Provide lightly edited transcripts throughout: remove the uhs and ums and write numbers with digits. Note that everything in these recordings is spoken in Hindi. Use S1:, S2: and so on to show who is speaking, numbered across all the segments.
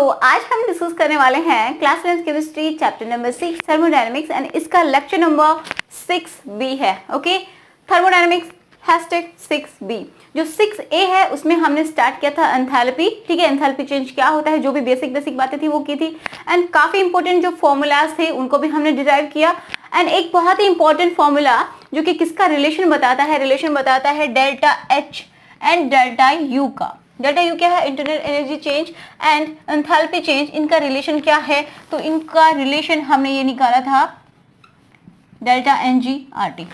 S1: आज हम डिस्कस करने वाले हैं class 11 chemistry chapter number 6 thermodynamics and इसका लेक्चर नंबर 6B है। Okay, thermodynamics hashtag 6B। जो 6A है उसमें हमने स्टार्ट किया था एंथैल्पी। ठीक है, एंथैल्पी चेंज क्या होता है, जो भी बेसिक बातें थी वो की थी एंड काफी इंपॉर्टेंट जो फॉर्मूलाज थे उनको भी हमने डिराइव किया। एंड एक बहुत ही इंपॉर्टेंट फॉर्मूला जो कि किसका रिलेशन बताता है delta H and delta U का। डेल्टा U क्या है, internal energy change and enthalpy change, इनका रिलेशन क्या है, तो इनका रिलेशन हमने ये निकाला था delta NG/RT।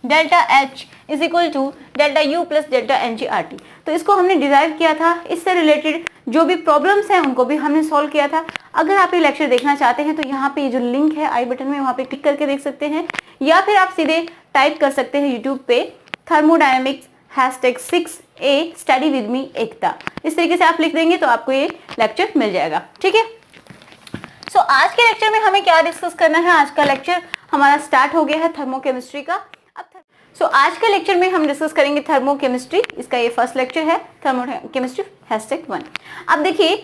S1: Delta H is equal to delta U plus delta NG/RT। तो इसको हमने डिराइव किया था, इससे रिलेटेड जो भी प्रॉब्लम्स हैं उनको भी हमने सॉल्व किया था। अगर आप ये लेक्चर देखना चाहते हैं तो यहाँ पे ये जो लिंक है आई बटन में, वहाँ पे क्लिक करके देख सकते हैं, या फिर आप सीधे टाइप कर सकते हैं यूट्यूब पे thermodynamics hashtag 6A study with me Ekta. इस तरीके से आप लिख देंगे तो आपको ये लेक्चर मिल जाएगा। ठीक है, सो आज के लेक्चर में हमें क्या डिस्कस करना है। आज का लेक्चर हमारा स्टार्ट हो गया है थर्मोकेमिस्ट्री का। अब आज के लेक्चर में हम डिस्कस करेंगे थर्मोकेमिस्ट्री। इसका ये फर्स्ट लेक्चर है, थर्मोकेमिस्ट्री हैशटैग 1। अब देखिए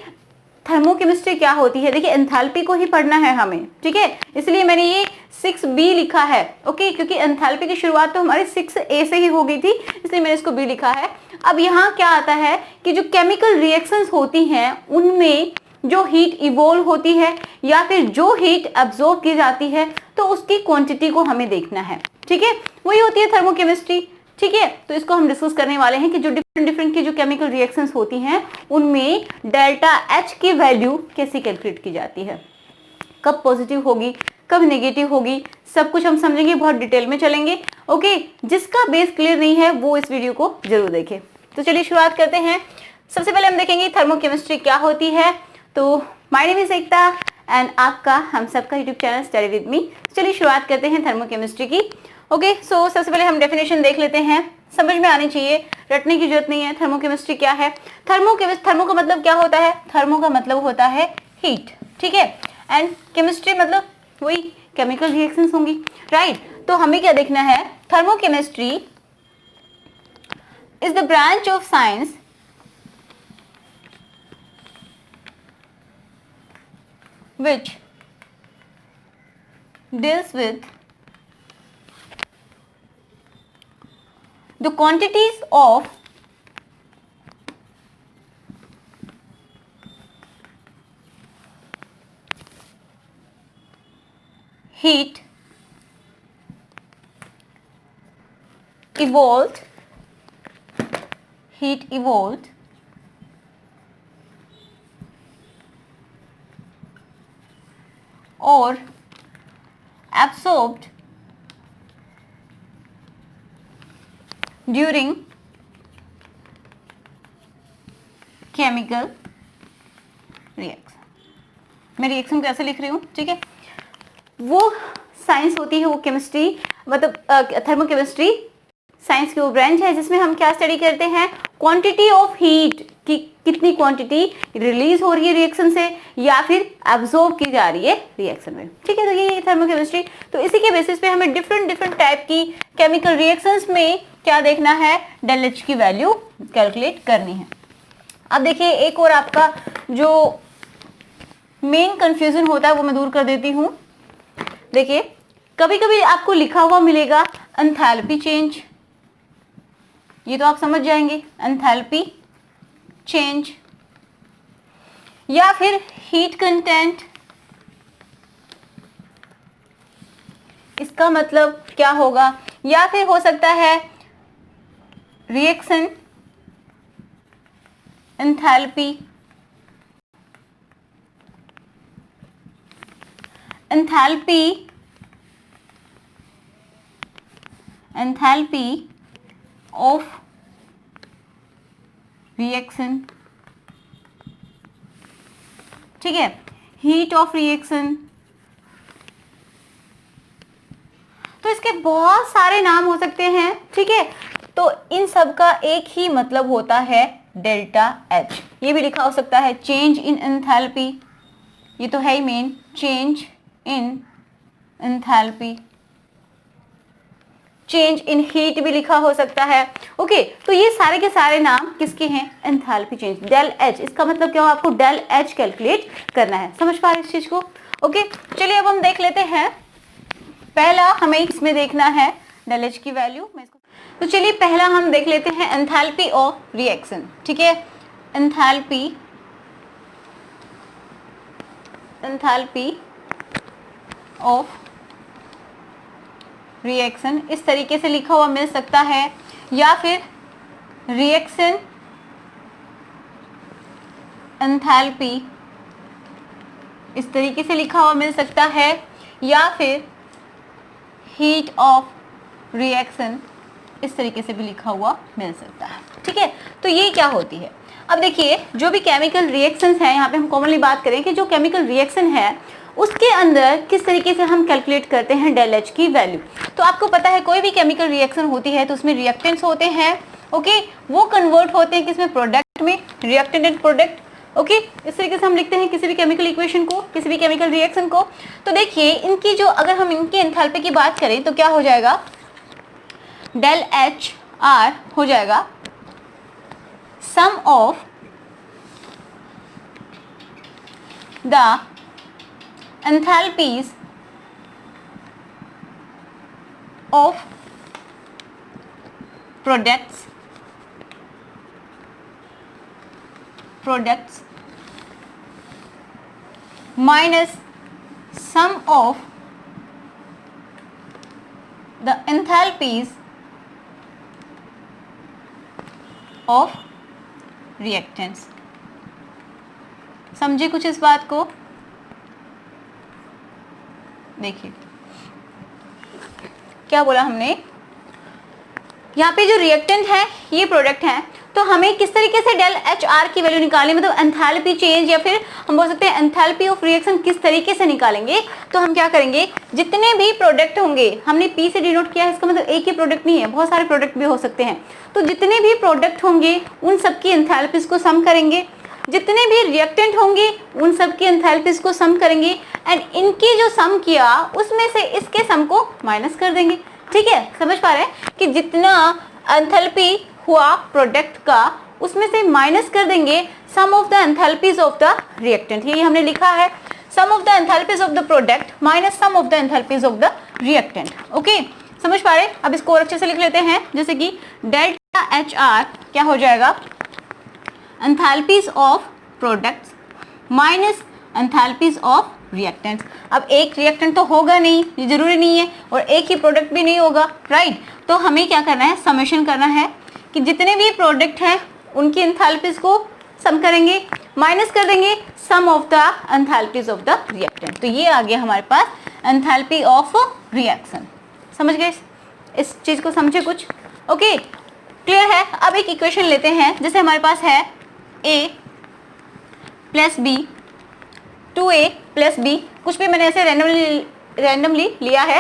S1: थर्मोकेमिस्ट्री क्या होती है, देखिए एंथैल्पी को ही पढ़ना है हमें। ठीक है, इसलिए मैंने ये 6B लिखा है। ओके, क्योंकि एंथैल्पी की शुरुआत तो हमारी 6A से ही हो गई थी, इसलिए मैंने इसको B लिखा है। अब यहाँ क्या आता है कि जो केमिकल रिएक्शंस होती हैं उनमें जो हीट इवोल्व होती है या फिर जो हीट एब्जॉर्ब की जाती है तो उसकी क्वांटिटी को हमें देखना है। ठीक है, वही होती है थर्मोकेमिस्ट्री। ठीक है, तो इसको हम डिस्कस करने वाले हैं कि जो डिफरेंट की जो केमिकल रिएक्शंस होती हैं उनमें डेल्टा H की वैल्यू कैसे कैलकुलेट की जाती है, कब पॉजिटिव होगी कब नेगेटिव होगी, सब कुछ हम समझेंगे, बहुत डिटेल में चलेंगे। ओके, जिसका बेस क्लियर नहीं है वो इस वीडियो को जरूर देखें। तो चलिए शुरुआत करते हैं। सबसे पहले हम देखेंगे थर्मोकेमिस्ट्री क्या होती है। तो my name is Ekta and आपका हम सबका यूट्यूब चैनल स्टडी विद मी। चलिए शुरुआत करते हैं थर्मोकेमिस्ट्री की। ओके, सो सबसे पहले हम डेफिनेशन देख लेते हैं, समझ में आनी चाहिए, रटने की जरूरत नहीं है। थर्मोकेमिस्ट्री क्या है, थर्मो का मतलब क्या होता है, थर्मो का मतलब होता है हीट। ठीक है, एंड केमिस्ट्री मतलब वही केमिकल रिएक्शंस होंगी, राइट। तो हमें क्या देखना है, thermochemistry is the branch of science which deals with the quantities of heat evolved or absorbed during chemical reaction। मैं रिएक्शन कैसे लिख रही हूँ, ठीक है, वो साइंस होती है, वो केमिस्ट्री मतलब थर्मोकेमिस्ट्री साइंस की वो ब्रांच है जिसमें हम क्या स्टडी करते हैं, क्वांटिटी ऑफ हीट की कितनी क्वांटिटी रिलीज हो रही है रिएक्शन से या फिर एब्जॉर्ब की जा रही है रिएक्शन में। ठीक है, तो ये थर्मोकेमिस्ट्री। तो इसी के बेसिस पे हमें डिफरेंट टाइप की केमिकल रिएक्शंस में क्या देखना है, डेल H की वैल्यू कैलकुलेट करनी है। अब देखिए एक और आपका जो मेन कंफ्यूजन होता है वो मैं दूर कर देती हूँ। देखिए कभी कभी आपको लिखा हुआ मिलेगा एंथैल्पी चेंज, ये तो आप समझ जाएंगे, एंथैल्पी चेंज, या फिर हीट कंटेंट, इसका मतलब क्या होगा, या फिर हो सकता है reaction enthalpy, enthalpy of reaction. ठीक है, हीट ऑफ रिएक्शन, तो इसके बहुत सारे नाम हो सकते हैं। ठीक है, तो इन सब का एक ही मतलब होता है डेल्टा H। ये भी लिखा हो सकता है चेंज इन एंथैल्पी, ये तो है ही main, change in enthalpy, change in heat भी लिखा हो सकता है। ओके, तो ये सारे के सारे नाम किसके हैं? Enthalpy change. डेल एच, इसका मतलब क्या हो, आपको डेल एच कैलकुलेट करना है। समझ पा रहे इस चीज को? ओके, चलिए अब हम देख लेते हैं। पहला हमें इसमें देखना है डेल एच की वैल्यू। तो चलिए पहला हम देख लेते हैं एंथैल्पी ऑफ रिएक्शन। ठीक है, एंथैल्पी ऑफ रिएक्शन इस तरीके से लिखा हुआ मिल सकता है, या फिर रिएक्शन एंथैल्पी इस तरीके से लिखा हुआ मिल सकता है, या फिर हीट ऑफ रिएक्शन इस तरीके से भी लिखा हुआ मिल सकता है। ठीक है, तो ये क्या होती है? अब देखिए, जो भी केमिकल रिएक्शंस हैं, यहाँ पे हम कॉमनली बात करें कि जो केमिकल रिएक्शन है उसके अंदर किस तरीके से हम कैलकुलेट करते हैं डेल एच की वैल्यू। तो आपको पता है कोई भी केमिकल रिएक्शन होती है तो उसमें रिएक्टेंट्स होते हैं। ओके, वो कन्वर्ट होते हैं किसमें? प्रोडक्ट में, रिएक्टेंट एंड प्रोडक्ट। ओके, इस तरीके से हम लिखते हैं किसी भी केमिकल इक्वेशन को, किसी भी केमिकल रिएक्शन को। तो देखिए इनकी जो, अगर हम इनकी एंथैल्पी की बात करें तो क्या हो जाएगा? डेल एच आर हो जाएगा sum of the enthalpies of products minus sum of the enthalpies of reactants। समझे कुछ इस बात को? देखिए क्या बोला हमने, यहाँ पे जो रिएक्टेंट है ये प्रोडक्ट है, तो हमें किस तरीके से डेल एच आर की वैल्यू निकालनी, मतलब एंथैल्पी चेंज, या फिर हम बोल सकते हैं एंथैल्पी ऑफ रिएक्शन किस तरीके से निकालेंगे। तो हम क्या करेंगे, जितने भी प्रोडक्ट होंगे, हमने पी से डिनोट किया है, इसका मतलब एक ही प्रोडक्ट नहीं है, बहुत सारे प्रोडक्ट भी हो सकते हैं। तो जितने भी प्रोडक्ट होंगे उन सबकी एंथैल्पीज को सम करेंगे, जितने भी रिएक्टेंट होंगे उन सबकी एंथैल्पीज को सम करेंगे, एंड इनकी जो सम किया उसमें से इसके सम को माइनस कर देंगे। ठीक है, समझ पा रहे हैं कि जितना एंथैल्पी हुआ प्रोडक्ट का उसमें से माइनस कर देंगे sum of the enthalpies of the reactant. ये हमने लिखा है, sum of the enthalpies of the product minus sum of the enthalpies of the reactant. Okay, समझ पा रहे? अब इसको और अच्छे से लिख लेते हैं, जैसे कि डेल्टा एच आर क्या हो जाएगा? Enthalpies of products minus enthalpies of reactants. अब एक रिएक्टेंट तो होगा नहीं, ये जरूरी नहीं है, और एक ही प्रोडक्ट भी नहीं होगा, राइट? तो हमें क्या करना है, समेशन करना है कि जितने भी प्रोडक्ट हैं उनकी एंथैल्पीज को सम करेंगे, माइनस कर देंगे sum of the enthalpies of the reactant. तो ये आ गया हमारे पास एंथैल्पी ऑफ रिएक्शन। समझ गए इस चीज को? समझे कुछ? ओके, क्लियर है? अब एक इक्वेशन लेते हैं, जैसे हमारे पास है a plus b, 2a plus b, कुछ भी मैंने ऐसे रैंडमली लिया है,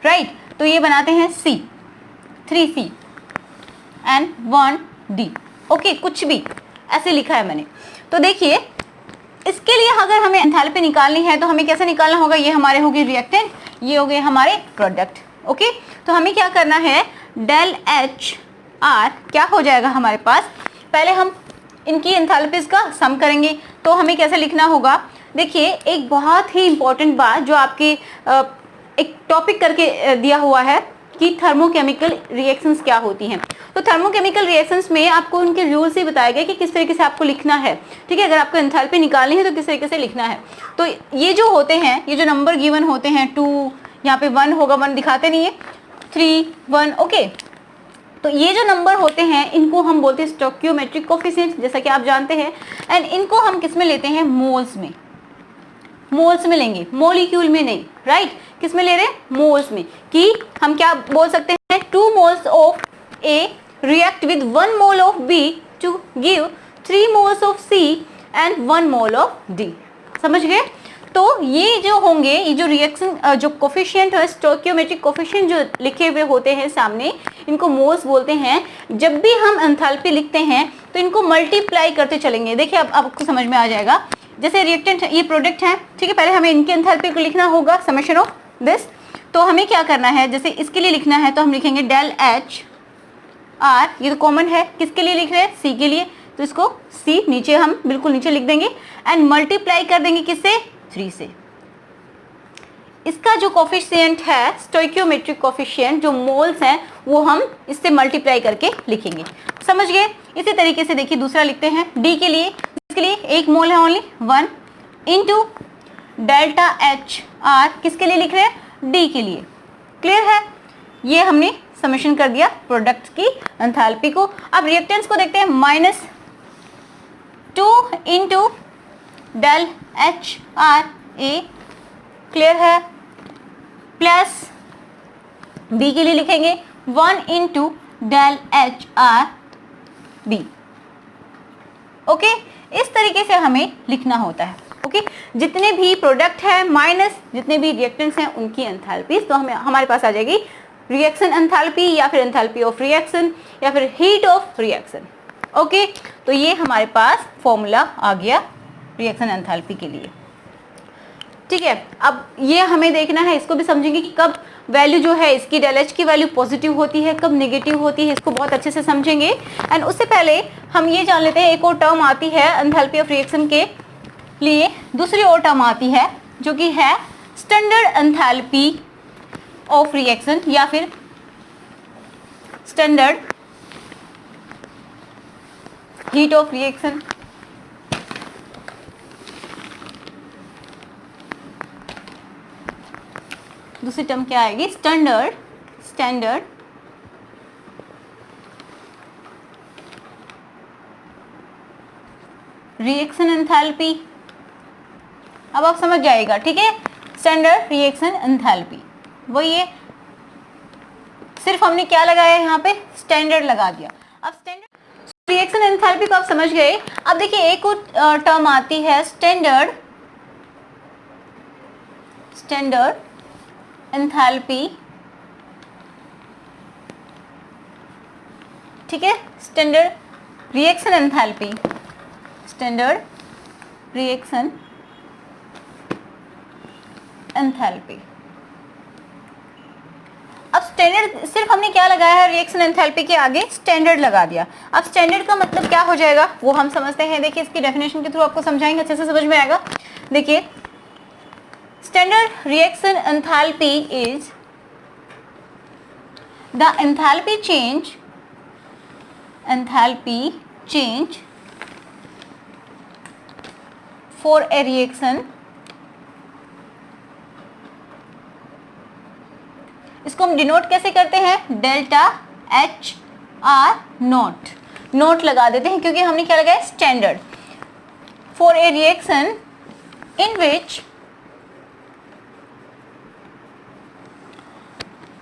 S1: राइट? तो ये बनाते हैं c, 3c and 1d। Okay, कुछ भी ऐसे लिखा है मैंने। तो देखिए इसके लिए अगर हमें एंथैल्पी निकालनी है तो हमें कैसे निकालना होगा? ये हमारे हो गए रिएक्टेंट, ये हो गए हमारे प्रोडक्ट। ओके, तो हमें क्या करना है, डेल एच आर क्या हो जाएगा हमारे पास, पहले हम इनकी एंथैल्पीज का सम करेंगे। तो हमें कैसे लिखना होगा? देखिए एक बहुत ही इंपॉर्टेंट बात जो आपके एक टॉपिक करके दिया हुआ है कि थर्मोकेमिकल रिएक्शंस क्या होती हैं। तो थर्मोकेमिकल रिएक्शंस में आपको उनके रूल्स ही बताया गया कि किस तरीके से आपको लिखना है। ठीक है, अगर आपको एंथैल्पी निकालनी है तो किस तरीके से लिखना है। तो ये जो होते हैं, ये जो नंबर गिवन होते हैं, 2 यहाँ पे 1 होगा, 1 दिखाते नहीं है, 3 1। ओके, तो ये जो नंबर होते हैं इनको हम बोलते हैं स्टोइकियोमेट्रिक कोफिशिएंट, जैसा कि आप जानते हैं। एंड इनको हम किस में लेते हैं? मोल्स में, मोल्स में लेंगे, मोलिक्यूल में नहीं, राइट? किस में ले रहे हैं? मोल्स में। कि हम क्या बोल सकते हैं, 2 moles of A react with 1 mole of B to give 3 moles of C and 1 mole of D। समझ गए? तो ये जो होंगे, ये जो रिएक्शन जो कोफिशिएंट है, स्टोइकियोमेट्रिक कोफिशिएंट जो लिखे हुए होते हैं सामने, इनको मोल्स बोलते हैं। जब भी हम एंथैल्पी लिखते हैं तो इनको मल्टीप्लाई करते चलेंगे। देखिए अब आपको समझ में आ जाएगा। जैसे रिएक्टेंट, ये प्रोडक्ट है, ठीक है, पहले हमें इनके एंथैल्पी को लिखना होगा, समेशन ऑफ दिस। तो हमें क्या करना है, जैसे इसके लिए लिखना है तो हम लिखेंगे डेल एच आर, ये तो कॉमन है, किसके लिए लिख रहे हैं, सी के लिए, तो इसको सी नीचे हम बिल्कुल नीचे लिख देंगे एंड मल्टीप्लाई कर देंगे किससे, 3 से। इसका जो कोफिशिएंट है स्टोइकियोमेट्रिक कोफिशिएंट, जो मोल्स हैं वो हम इससे मल्टीप्लाई करके लिखेंगे, समझ गए। इसी तरीके से देखिए दूसरा लिखते हैं डी के लिए, इसके लिए 1 मोल है only 1 into delta H R, किसके लिए लिख रहे हैं, डी के लिए। क्लियर है, ये हमने समेशन कर दिया प्रोडक्ट की एंथैल्पी को। अब रिएक्टेंस को देखते हैं, -2 into del H R A, clear है, प्लस बी के लिए लिखेंगे 1 into del H R B. Okay, इस तरीके से हमें लिखना होता है। ओके, जितने भी प्रोडक्ट है माइनस जितने भी रिएक्टेंट्स हैं उनकी एंथैल्पीज, तो हमें हमारे पास आ जाएगी रिएक्शन एंथैल्पी या फिर एंथैल्पी ऑफ रिएक्शन या फिर हीट ऑफ रिएक्शन। ओके, तो ये हमारे पास फॉर्मूला आ गया रिएक्शन एंथैल्पी के लिए। ठीक है, अब ये हमें देखना है, इसको भी समझेंगे कि कब वैल्यू जो है इसकी डेल एच की वैल्यू पॉजिटिव होती है, कब नेगेटिव होती है, इसको बहुत अच्छे से समझेंगे। एंड उससे पहले हम ये जान लेते हैं, एक और टर्म आती है एंथैल्पी ऑफ रिएक्शन के लिए, दूसरी और टर्म आती है जो कि है स्टैंडर्ड एंथैल्पी ऑफ रिएक्शन या फिर स्टैंडर्ड हीट ऑफ रिएक्शन। दूसरी टर्म क्या आएगी, स्टैंडर्ड रिएक्शन एंथैल्पी। अब आप समझ जाएगा, ठीक है, स्टैंडर्ड रिएक्शन एंथैल्पी वही है, सिर्फ हमने क्या लगाया है यहाँ पे, स्टैंडर्ड लगा दिया। अब स्टैंडर्ड रिएक्शन एंथैल्पी को आप समझ गए। अब देखिए एक और टर्म आती है स्टैंडर्ड एंथैल्पी, ठीक है, standard reaction enthalpy, standard reaction enthalpy. अब स्टैंडर्ड सिर्फ हमने क्या लगाया है, रिएक्शन एंथैल्पी के आगे स्टैंडर्ड लगा दिया। अब स्टैंडर्ड का मतलब क्या हो जाएगा वो हम समझते हैं। देखिए इसकी डेफिनेशन के थ्रू आपको समझाएंगे, अच्छे से समझ में आएगा। देखिए standard reaction enthalpy is the enthalpy change for a reaction, इसको हम डिनोट कैसे करते हैं, डेल्टा एच आर नोट लगा देते हैं क्योंकि हमने क्या लगाया, standard, for a reaction in which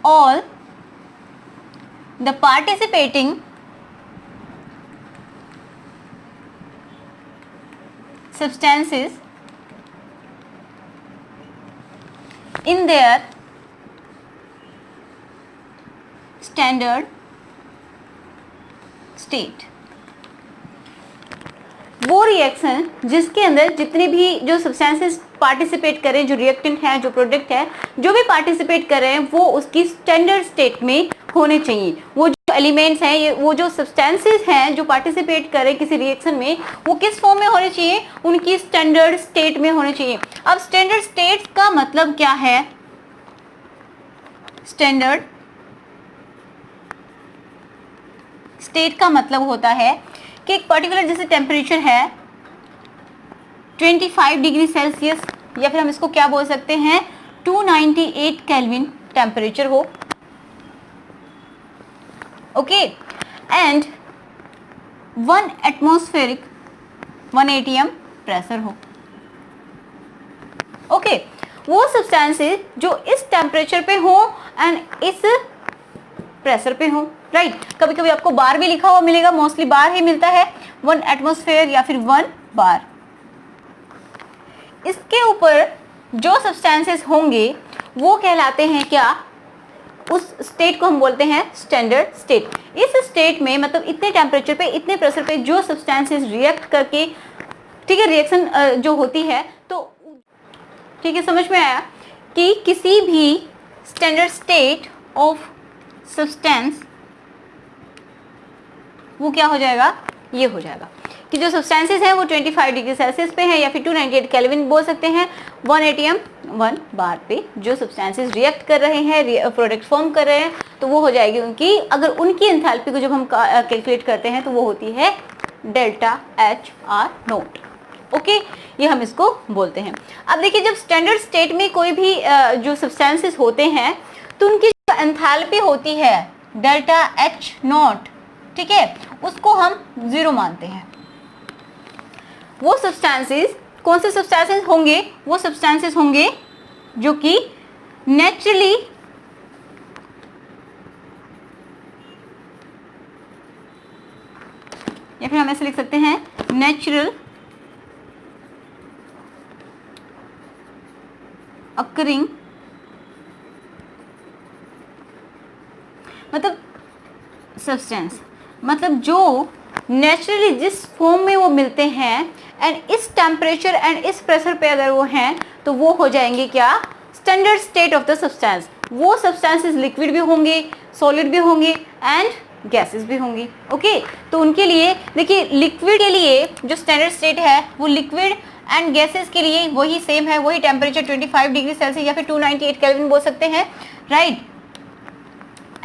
S1: all the participating substances in their standard state, वो रिएक्शन जिसके अंदर जितने भी जो सब्सटेंसेस पार्टिसिपेट करें, जो रिएक्टेंट है, जो प्रोडक्ट है, जो भी पार्टिसिपेट कर रहे हैं, वो उसकी स्टैंडर्ड स्टेट में होने चाहिए। वो जो एलिमेंट्स हैं, ये वो जो सब्सटेंसेस हैं जो पार्टिसिपेट करें किसी रिएक्शन में, वो किस फॉर्म में होने चाहिए, उनकी स्टैंडर्ड स्टेट में होने चाहिए। अब स्टैंडर्ड स्टेट का मतलब क्या है, स्टैंडर्ड स्टेट का मतलब होता है कि एक पर्टिकुलर जैसे टेम्परेचर है 25 डिग्री सेल्सियस, या फिर हम इसको क्या बोल सकते हैं 298 केल्विन टेम्परेचर हो, okay, and 1 atmospheric 1 atm pressure हो, ओके। वो सब्सटेंसेस जो इस टेम्परेचर पे हो एंड इस प्रेशर पे हो, राइट। कभी कभी आपको बार भी लिखा हुआ मिलेगा, मोस्टली बार ही मिलता है, 1 एटमॉस्फेयर या फिर 1 बार। इसके ऊपर जो सब्सटेंसेस होंगे वो कहलाते हैं क्या, उस स्टेट को हम बोलते हैं स्टैंडर्ड स्टेट। इस स्टेट में मतलब इतने टेम्परेचर पे, इतने प्रेशर पे जो सब्सटेंसेस रिएक्ट करके, ठीक है, रिएक्शन जो होती है, तो ठीक है, समझ में आया कि किसी भी स्टैंडर्ड स्टेट ऑफ सब्सटेंस वो क्या हो जाएगा, ये हो जाएगा कि जो सब्सटेंसेस हैं वो 25 डिग्री सेल्सियस पे है या फिर 298 केल्विन बोल सकते हैं 1 एटीएम 1 बार पे जो सब्सटेंसेस रिएक्ट कर रहे हैं, प्रोडक्ट फॉर्म कर रहे हैं, तो वो हो जाएगी उनकी, अगर उनकी एंथैल्पी को जब हम कैलकुलेट करते हैं तो वो होती है delta H R note. Okay, ये हम इसको बोलते हैं। अब देखिए जब स्टैंडर्ड स्टेट में कोई भी जो सब्सटेंसेस होते हैं तो उनकी जो एंथैल्पी होती है डेल्टा एच नॉट, ठीक है, उसको हम 0 मानते हैं। वो सब्सटेंसेस कौन से सब्सटेंसेस होंगे, वो सब्सटेंसेस होंगे जो कि नेचुरली या फिर हम ऐसे लिख सकते हैं नेचुरल अकरिंग, मतलब सब्सटेंस, मतलब जो नेचुरली जिस फॉर्म में वो मिलते हैं एंड इस टेम्परेचर एंड इस प्रेशर पे अगर वो हैं तो वो हो जाएंगे क्या, standard state of the substance. वो सब्सटेंसेस लिक्विड भी होंगे, सॉलिड भी होंगे एंड गैसेस भी होंगी। ओके, तो उनके लिए देखिए लिक्विड के लिए जो स्टैंडर्ड स्टेट है वो लिक्विड एंड गैसेस के लिए वही सेम है, वही टेम्परेचर 25 डिग्री सेल्सियस या फिर 298 केल्विन बोल सकते हैं, राइट।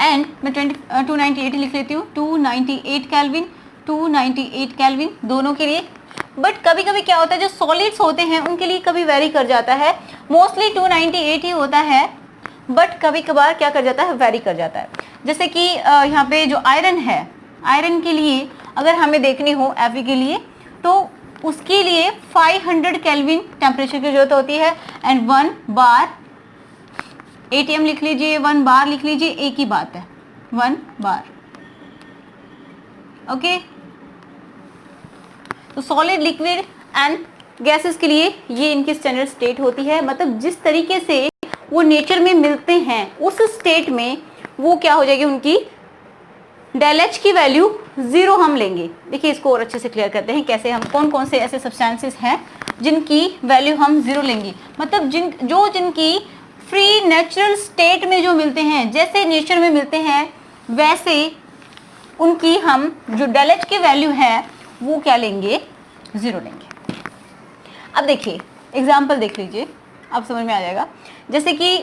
S1: एंड मैं 298 लिख लेती हूँ, 298 केल्विन, 298 केल्विन दोनों के लिए। बट कभी कभी क्या होता है जो सॉलिड्स होते हैं उनके लिए कभी वेरी कर जाता है, मोस्टली 298 ही होता है, बट कभी कभार क्या कर जाता है, वेरी कर जाता है। जैसे कि यहाँ पे जो आयरन है, आयरन के लिए अगर हमें देखनी हो Fe के लिए तो उसके लिए 500 केल्विन टेम्परेचर की जरूरत होती है एंड 1 बार ATM लिख लीजिए, 1 बार लिख लीजिए, एक ही बात है 1 बार। ओके, तो सॉलिड, लिक्विड एंड गैसेस के लिए ये इनकी स्टैंडर्ड स्टेट होती है, मतलब जिस तरीके से वो नेचर में मिलते हैं उस स्टेट में वो क्या हो जाएगी, उनकी डेल एच की वैल्यू 0 हम लेंगे। देखिए इसको और अच्छे से क्लियर करते हैं कैसे, हम कौन कौन से ऐसे सब्सटेंसेस हैं जिनकी वैल्यू हम 0 लेंगे, मतलब जिनकी फ्री नेचुरल स्टेट में जो मिलते हैं, जैसे नेचर में मिलते हैं वैसे उनकी हम जो डेल एच की वैल्यू है वो क्या लेंगे, 0 लेंगे। अब देखिए एग्जाम्पल देख लीजिए, अब समझ में आ जाएगा। जैसे कि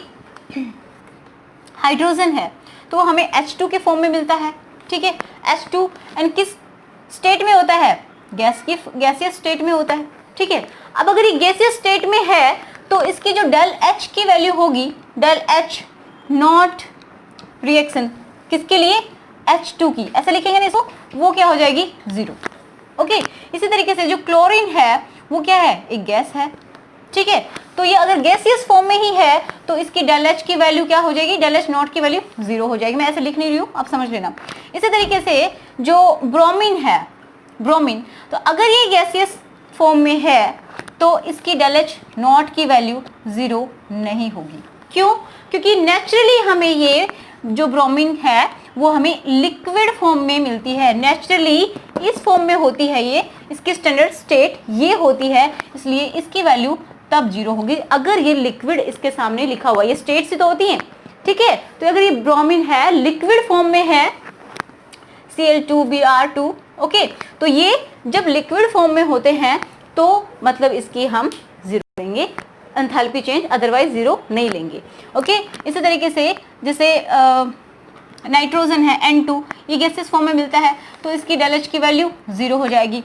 S1: हाइड्रोजन है तो हमें H2 के फॉर्म में मिलता है, ठीक है, H2 एंड किस स्टेट में होता है, गैसियस स्टेट में होता है, ठीक है। अब अगर ये गैसियस स्टेट में है तो इसकी जो डेल H की वैल्यू होगी, डेल H नॉट रिएक्शन किसके लिए, H2 की, ऐसे लिखेंगे ना इसको, वो क्या हो जाएगी 0। ओके, इसी तरीके से जो क्लोरीन है वो क्या है, एक गैस है, ठीक है, तो ये अगर गैसियस फॉर्म में ही है तो इसकी डेल एच की वैल्यू क्या हो जाएगी, डेल एच नॉट की वैल्यू 0 हो जाएगी। मैं ऐसे लिख नहीं रही हूँ, आप समझ लेना। इसी तरीके से जो ब्रोमीन है, ब्रोमीन, तो अगर ये गैसियस फॉर्म में है तो इसकी डेल एच नॉट की वैल्यू 0 नहीं होगी। क्यों, क्योंकि नेचुरली हमें ये जो ब्रोमीन है वो हमें लिक्विड फॉर्म में मिलती है, नेचुरली इस फॉर्म में होती है ये, इसकी स्टैंडर्ड स्टेट ये होती है, इसलिए इसकी वैल्यू तब 0 होगी अगर ये लिक्विड इसके सामने लिखा हुआ, ये स्टेट से तो होती है, ठीक है। तो अगर ये ब्रोमीन है, लिक्विड फॉर्म में है, Cl2Br2, ओके, तो ये जब लिक्विड फॉर्म में होते हैं तो मतलब इसकी हम 0 लेंगे, एंथैल्पी चेंज, अदरवाइज 0 नहीं लेंगे। ओके, इसी तरीके से जैसे नाइट्रोजन है N2, ये गैसेस फॉर्म में मिलता है तो इसकी डेल एच की वैल्यू 0 हो जाएगी।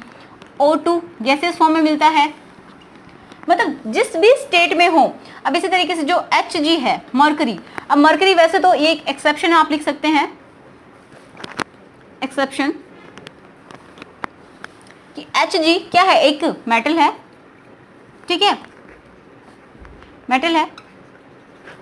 S1: O2 गैसेस फॉर्म में मिलता है, मतलब जिस भी स्टेट में हो। अब इसी तरीके से जो Hg है, मरकरी, अब मरकरी वैसे तो ये एक एक्सेप्शन आप लिख सकते हैं, एक्सेप्शन कि Hg क्या है, एक मेटल है, ठीक है, मेटल है,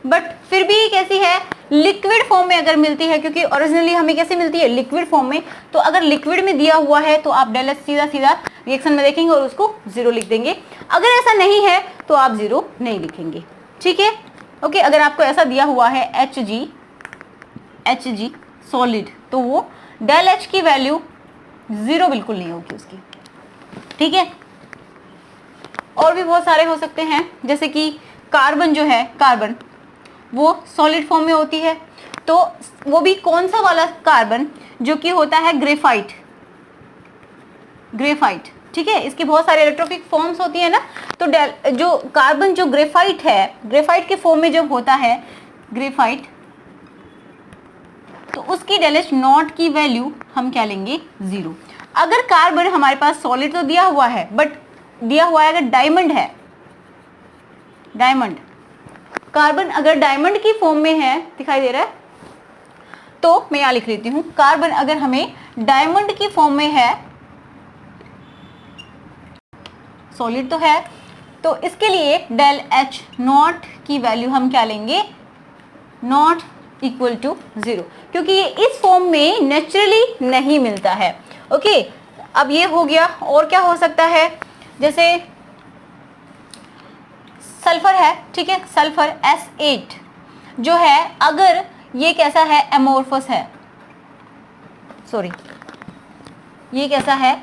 S1: बट फिर भी कैसी है, लिक्विड फॉर्म में अगर मिलती है, क्योंकि ओरिजिनली हमें कैसे मिलती है, लिक्विड फॉर्म में, तो अगर लिक्विड में दिया हुआ है तो आप डेल एच सीधा सीधा रिएक्शन में देखेंगे और उसको 0 लिख देंगे। अगर ऐसा नहीं है तो आप 0 नहीं लिखेंगे, ठीक है। ओके, अगर आपको ऐसा दिया हुआ है Hg सॉलिड, तो वो डेल एच की वैल्यू 0 बिल्कुल नहीं होगी उसकी, ठीक है। और भी बहुत सारे हो सकते हैं, जैसे कि कार्बन जो है, कार्बन वो सॉलिड फॉर्म में होती है, तो वो भी कौन सा वाला कार्बन, जो कि होता है ग्रेफाइट, ग्रेफाइट, ठीक है। इसकी बहुत सारे इलेक्ट्रोफिलिक फॉर्म्स होती है ना, तो जो कार्बन जो ग्रेफाइट है, ग्रेफाइट के फॉर्म में जब होता है ग्रेफाइट, तो उसकी डेल एच नॉट की वैल्यू हम क्या लेंगे, 0। अगर कार्बन हमारे पास सॉलिड तो दिया हुआ है, बट दिया हुआ है अगर डायमंड है, डायमंड, कार्बन अगर डायमंड की फॉर्म में है, दिखाई दे रहा है, तो मैं यहां लिख लेती हूं, कार्बन अगर हमें डायमंड की फॉर्म में है, सॉलिड तो है, तो इसके लिए डेल एच नॉट की वैल्यू हम क्या लेंगे, नॉट इक्वल टू 0, क्योंकि ये इस फॉर्म में नेचुरली नहीं मिलता है। ओके, अब ये हो गया। और क्या हो सकता है, जैसे सल्फर है, ठीक है, सल्फर S8 जो है, अगर ये कैसा है, एमोर्फस है, सॉरी ये कैसा है,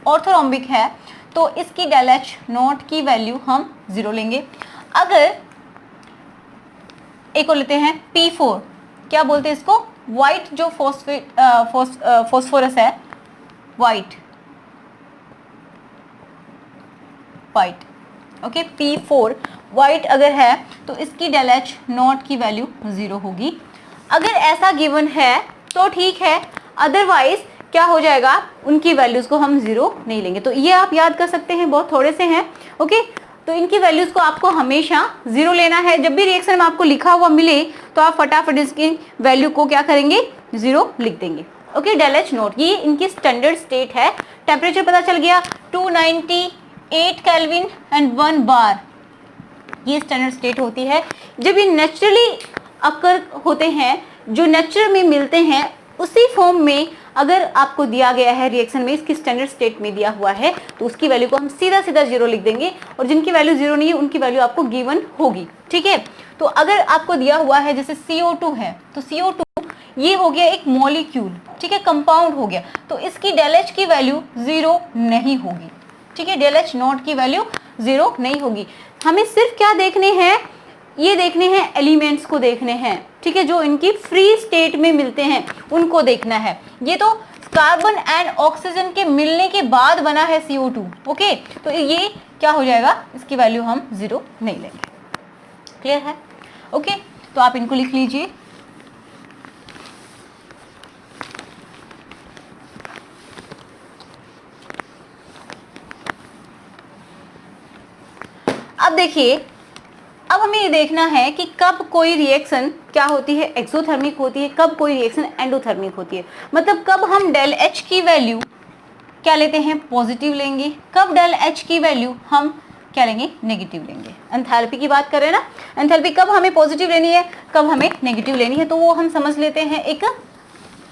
S1: ऑर्थोरोम्बिक है, तो इसकी डेल एच नॉट की वैल्यू हम 0 लेंगे। अगर एक और लेते हैं P4, क्या बोलते हैं इसको, व्हाइट जो फॉस्फोरस है, व्हाइट, ओके, P4 व्हाइट अगर है, तो इसकी डेल एच नॉट की वैल्यू 0 होगी। अगर ऐसा गिवन है तो ठीक है, अदरवाइज क्या हो जाएगा, उनकी वैल्यूज को हम 0 नहीं लेंगे। तो ये आप याद कर सकते हैं, बहुत थोड़े से हैं। ओके, तो इनकी वैल्यूज को आपको हमेशा 0 लेना है। जब भी रिएक्शन में आपको लिखा हुआ मिले, तो आप फटाफट इसकी वैल्यू को क्या करेंगे, 0 लिख देंगे। ओके, डेल एच नॉट, ये इनकी स्टैंडर्ड स्टेट है। टेम्परेचर पता चल गया, 298 केल्विन एंड 1 बार, ये स्टैंडर्ड स्टेट होती है। जब ये नेचुरली अकर होते हैं, जो नेचर में मिलते हैं, उसी फॉर्म में अगर आपको दिया गया है रिएक्शन में, इसकी स्टैंडर्ड स्टेट में दिया हुआ है, तो उसकी वैल्यू को हम सीधा 0 लिख देंगे, और जिनकी वैल्यू 0 नहीं है, उनकी वैल्यू आपको गिवन होगी, ठीक है। तो अगर आपको दिया हुआ है जैसे CO2 है, तो CO2 ये हो गया एक मॉलिक्यूल, ठीक है, कंपाउंड हो गया, तो इसकी डेल एच की वैल्यू 0 नहीं होगी, ठीक है, डेल एच नॉट की वैल्यू 0 नहीं होगी। हमें सिर्फ क्या देखने हैं, ये देखने हैं एलिमेंट्स को देखने हैं, ठीक है, जो इनकी फ्री स्टेट में मिलते हैं उनको देखना है। ये तो कार्बन एंड ऑक्सीजन के मिलने के बाद बना है CO2, ओके, तो ये क्या हो जाएगा, इसकी वैल्यू हम 0 नहीं लेंगे। क्लियर है? ओके, तो आप इनको लिख लीजिए। अब देखिए, अब हमें ये देखना है कि कब कोई रिएक्शन क्या होती है, एक्सोथर्मिक होती है, कब कोई रिएक्शन एंडोथर्मिक होती है। मतलब कब हम डेल एच की वैल्यू क्या लेते हैं, पॉजिटिव लेंगे, कब डेल एच की वैल्यू हम क्या लेंगे, नेगेटिव लेंगे। एंथैल्पी की बात करें ना, एंथैल्पी कब हमें पॉजिटिव लेनी है, कब हमें नेगेटिव लेनी है, तो वो हम समझ लेते हैं एक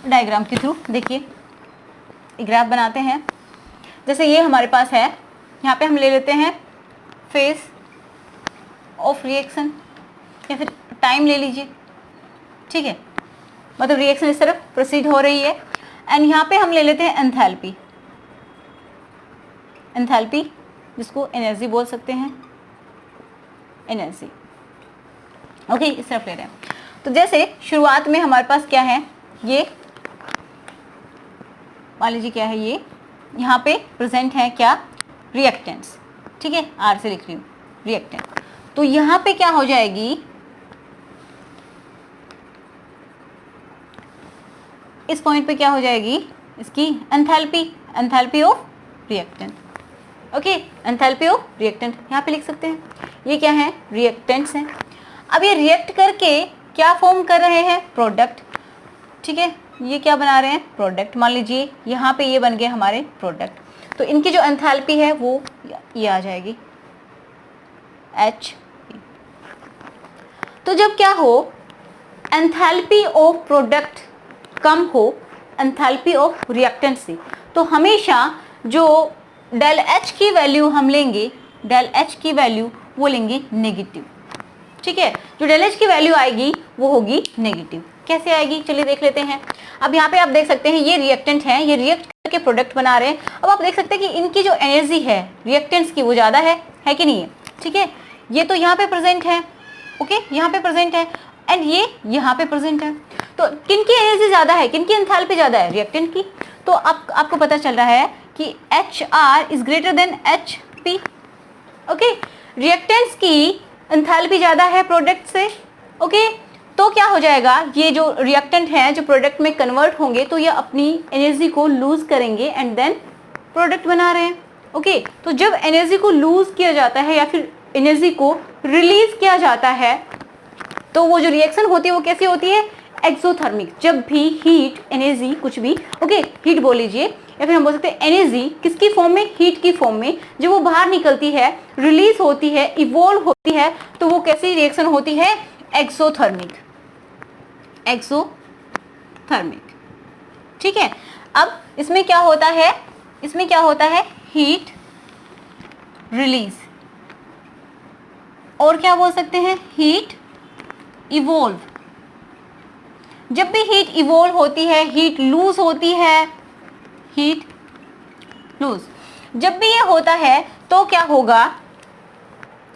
S1: डायग्राम के थ्रू। देखिए, ग्राफ बनाते हैं। जैसे ये हमारे पास है, यहाँ पे हम ले लेते हैं फेज ऑफ रिएक्शन, या फिर टाइम ले लीजिए, ठीक है, मतलब रिएक्शन इस तरफ प्रोसीड हो रही है। एंड यहाँ पे हम ले लेते हैं एंथैल्पी, एंथैल्पी जिसको एनर्जी बोल सकते हैं, एनर्जी, ओके, इस तरफ ले रहे हैं। तो जैसे शुरुआत में हमारे पास क्या है, ये मान लीजिए क्या है, ये यहाँ पे प्रेजेंट है क्या, रिएक्टेंट्स, ठीक है, आर से लिख रही हूँ, रिएक्टेंट। तो यहाँ पे क्या हो जाएगी, इस पॉइंट पे क्या हो जाएगी, इसकी enthalpy, enthalpy of reactant, okay, enthalpy of reactant यहाँ पे लिख सकते हैं। ये क्या है, रिएक्टेंट्स हैं। अब ये रिएक्ट करके क्या फॉर्म कर रहे हैं, प्रोडक्ट, ठीक है, ये क्या बना रहे हैं, प्रोडक्ट। मान लीजिए यहाँ पे ये बन गए हमारे प्रोडक्ट, तो इनकी जो एंथैल्पी है वो ये आ जाएगी, H। तो जब क्या हो, एंथैल्पी ऑफ प्रोडक्ट कम हो एंथैल्पी ऑफ रिएक्टेंट से, तो हमेशा जो डेल एच की वैल्यू हम लेंगे, डेल एच की वैल्यू वो लेंगे नेगेटिव, ठीक है, जो डेल एच की वैल्यू आएगी वो होगी नेगेटिव। कैसे आएगी, चलिए देख लेते हैं। अब यहाँ पे आप देख सकते हैं ये रिएक्टेंट है, ये रिएक्ट के प्रोडक्ट बना रहे हैं। अब आप देख सकते हैं कि इनकी जो एनर्जी है रिएक्टेंट्स की वो ज़्यादा है कि नहीं है, ठीक है। ये तो यहाँ पे प्रेजेंट है, ओके, यहाँ पे प्रेजेंट है, एंड ये यहाँ पे प्रेजेंट है। तो किनकी एनर्जी ज़्यादा है, किनकी एंथैल्पी ज़्यादा है, रिएक्टेंट की। तो आपको पता चल रहा है कि HR is greater then HP, okay. Reactants की एंथैल्पी ज़्यादा है प्रोडक्ट से, ओके। तो क्या हो जाएगा, ये जो रिएक्टेंट हैं जो प्रोडक्ट में कन्वर्ट होंगे तो ये अपनी एनर्जी को लूज करेंगे एंड देन प्रोडक्ट बना रहे हैं, ओके। तो जब एनर्जी को लूज किया जाता है या फिर एनर्जी को रिलीज किया जाता है तो वो जो रिएक्शन होती है वो कैसी होती है, एक्सोथर्मिक। जब भी हीट, एनर्जी, कुछ भी, ओके, हीट बोल लीजिए या फिर हम बोल सकते हैं एनर्जी किसकी फॉर्म में, हीट की फॉर्म में, जब वो बाहर निकलती है, रिलीज होती है, इवॉल्व होती है, तो वो कैसी रिएक्शन होती है, एक्सोथर्मिक, एक्सोथर्मिक, ठीक है। अब इसमें क्या होता है, इसमें क्या होता है, हीट रिलीज, और क्या बोल सकते हैं, हीट इवॉल्व। जब भी हीट इवॉल्व होती है, हीट लूज होती है, हीट लूज, जब भी ये होता है तो क्या होगा,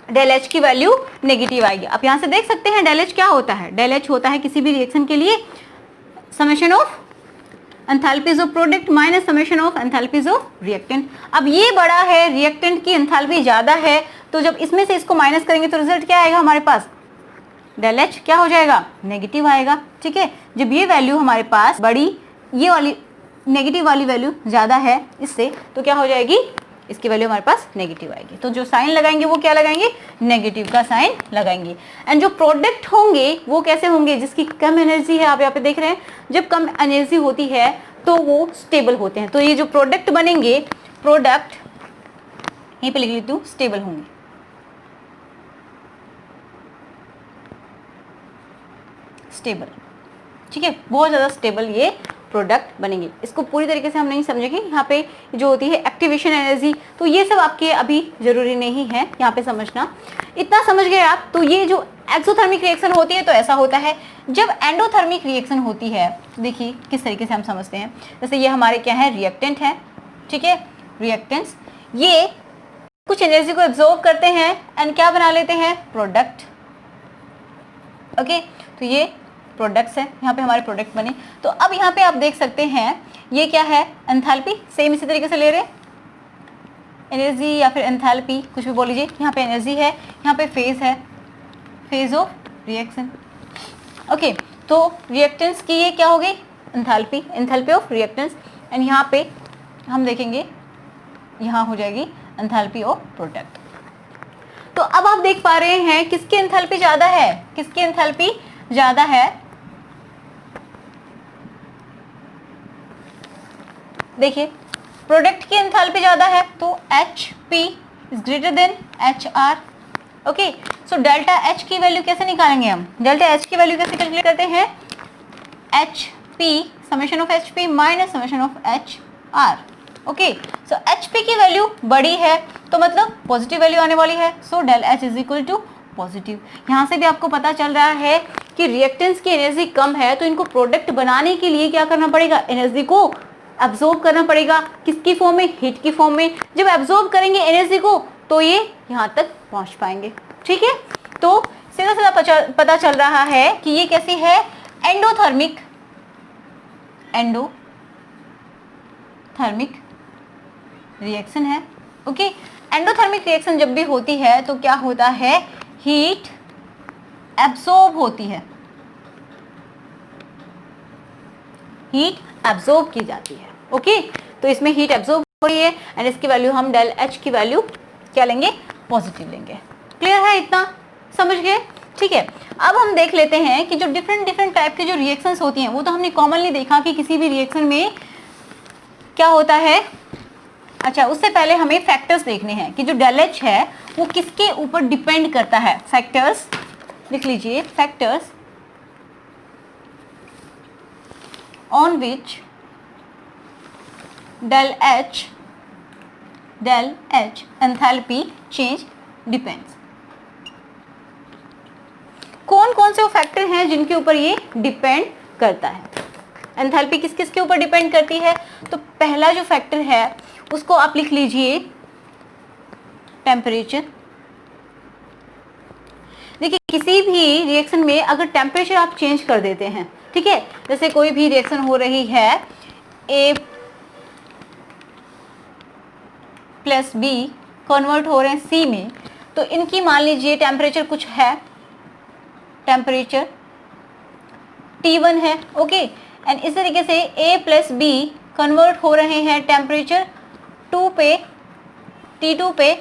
S1: डेल एच की वैल्यू नेगेटिव आएगी। आप यहां से देख सकते हैं डेल एच क्या होता है, डेल एच होता है किसी भी रिएक्शन के लिए summation of enthalpies of product minus summation of enthalpies of reactant. अब ये बड़ा है, रिएक्टेंट की एंथैल्पी ज्यादा है, तो जब इसमें से इसको माइनस करेंगे तो रिजल्ट क्या आएगा हमारे पास, डेल एच क्या हो जाएगा, नेगेटिव आएगा, ठीक है। जब ये वैल्यू हमारे पास बड़ी, ये वाली नेगेटिव वाली वैल्यू ज्यादा है इससे, तो क्या हो जाएगी, इसकी वैल्यू हमारे पास नेगेटिव आएगी। तो जो साइन लगाएंगे वो क्या लगाएंगे, नेगेटिव का साइन लगाएंगे। एंड जो प्रोडक्ट होंगे वो कैसे होंगे, जिसकी कम एनर्जी है, आप यहाँ पे देख रहे हैं, जब कम एनर्जी होती है तो वो स्टेबल होते हैं। तो ये जो प्रोडक्ट बनेंगे, प्रोडक्ट यहीं पे लिख लेती हूँ, स्टेबल होंगे, स्टेबल, ठीक है, बहुत ज़्यादा स्टेबल ये प्रोडक्ट बनेंगे। इसको पूरी तरीके से हम नहीं समझेंगे, यहाँ पे जो होती है एक्टिवेशन एनर्जी, तो ये सब आपके अभी जरूरी नहीं है यहाँ पे समझना। इतना समझ गए आप। तो ये जो एक्सोथर्मिक रिएक्शन होती है तो ऐसा होता है। जब एंडोथर्मिक रिएक्शन होती है तो देखिए किस तरीके से हम समझते हैं। जैसे ये हमारे क्या है, रिएक्टेंट है, ठीक है, रिएक्टेंट्स, ये कुछ एनर्जी को एब्जॉर्ब करते हैं एंड क्या बना लेते हैं, प्रोडक्ट, ओके। तो ये प्रोडक्ट्स है, यहाँ पे हमारे प्रोडक्ट बने। तो अब यहाँ पे आप देख सकते हैं ये क्या है, एंथैल्पी, सेम इसी तरीके से ले रहे हैं, एनर्जी या फिर एंथैल्पी कुछ भी बोल लीजिए। यहाँ पे एनर्जी है, यहाँ पे फेज है, फेज ऑफ रिएक्शन, ओके। तो रिएक्टेंस की ये क्या हो गई, enthalpy, enthalpy of reactance, and यहाँ पे हम देखेंगे यहाँ हो जाएगी एंथैल्पी ऑफ प्रोडक्ट। तो अब आप देख पा रहे हैं किसकी एंथैल्पी ज्यादा है, किसकी एंथैल्पी ज्यादा है, देखिए प्रोडक्ट की एंथैल्पी ज्यादा है तो HP is greater than HR, okay. So delta H की वैल्यू कैसे निकालेंगे हम, डेल्टा H की वैल्यू कैसे कैलकुलेट करते हैं, HP summation of HP minus summation of HR, okay. So HP की वैल्यू बड़ी है तो मतलब पॉजिटिव वैल्यू आने वाली है, so del H is equal to positive. यहाँ से भी आपको पता चल रहा है कि रिएक्टेंट्स की एनर्जी कम है तो इनको प्रोडक्ट बनाने के लिए क्या करना पड़ेगा, एनर्जी को एब्जॉर्ब करना पड़ेगा, किसकी फॉर्म में, हीट की फॉर्म में। जब एब्जॉर्ब करेंगे एनर्जी को तो ये यहाँ तक पहुँच पाएंगे, ठीक है। तो सीधा सीधा पता चल रहा है कि ये कैसी है, एंडोथर्मिक, एंडोथर्मिक रिएक्शन है, ओके। एंडोथर्मिक रिएक्शन जब भी होती है तो क्या होता है, हीट एब्सॉर्ब होती है, हीट एब्सॉर्ब की जाती है, ओके। तो इसमें हीट एब्सॉर्ब हो रही है एंड इसकी वैल्यू हम डेल एच की वैल्यू क्या लेंगे, पॉजिटिव लेंगे। क्लियर है, इतना समझ गए, ठीक है। अब हम देख लेते हैं कि जो डिफरेंट टाइप की जो रिएक्शंस होती हैं वो तो हमने कॉमनली देखा कि किसी भी रिएक्शन में क्या होता है। अच्छा, उससे पहले हमें फैक्टर्स देखने हैं कि जो डेल एच है वो किसके ऊपर डिपेंड करता है। फैक्टर्स लिख लीजिए, factors on which del H enthalpy change depends. कौन कौन से वो फैक्टर हैं जिनके ऊपर ये डिपेंड करता है, एंथैल्पी किस किस के ऊपर डिपेंड करती है? तो पहला जो फैक्टर है उसको आप लिख लीजिए टेम्परेचर। देखिए किसी भी रिएक्शन में अगर टेम्परेचर आप चेंज कर देते हैं, ठीक है, जैसे कोई भी रिएक्शन हो रही है A प्लस B कन्वर्ट हो रहे हैं C में, तो इनकी मान लीजिए टेम्परेचर कुछ है, टेम्परेचर T1 है, ओके, एंड इस तरीके से A प्लस B कन्वर्ट हो रहे हैं टेम्परेचर 2 पे T2 पे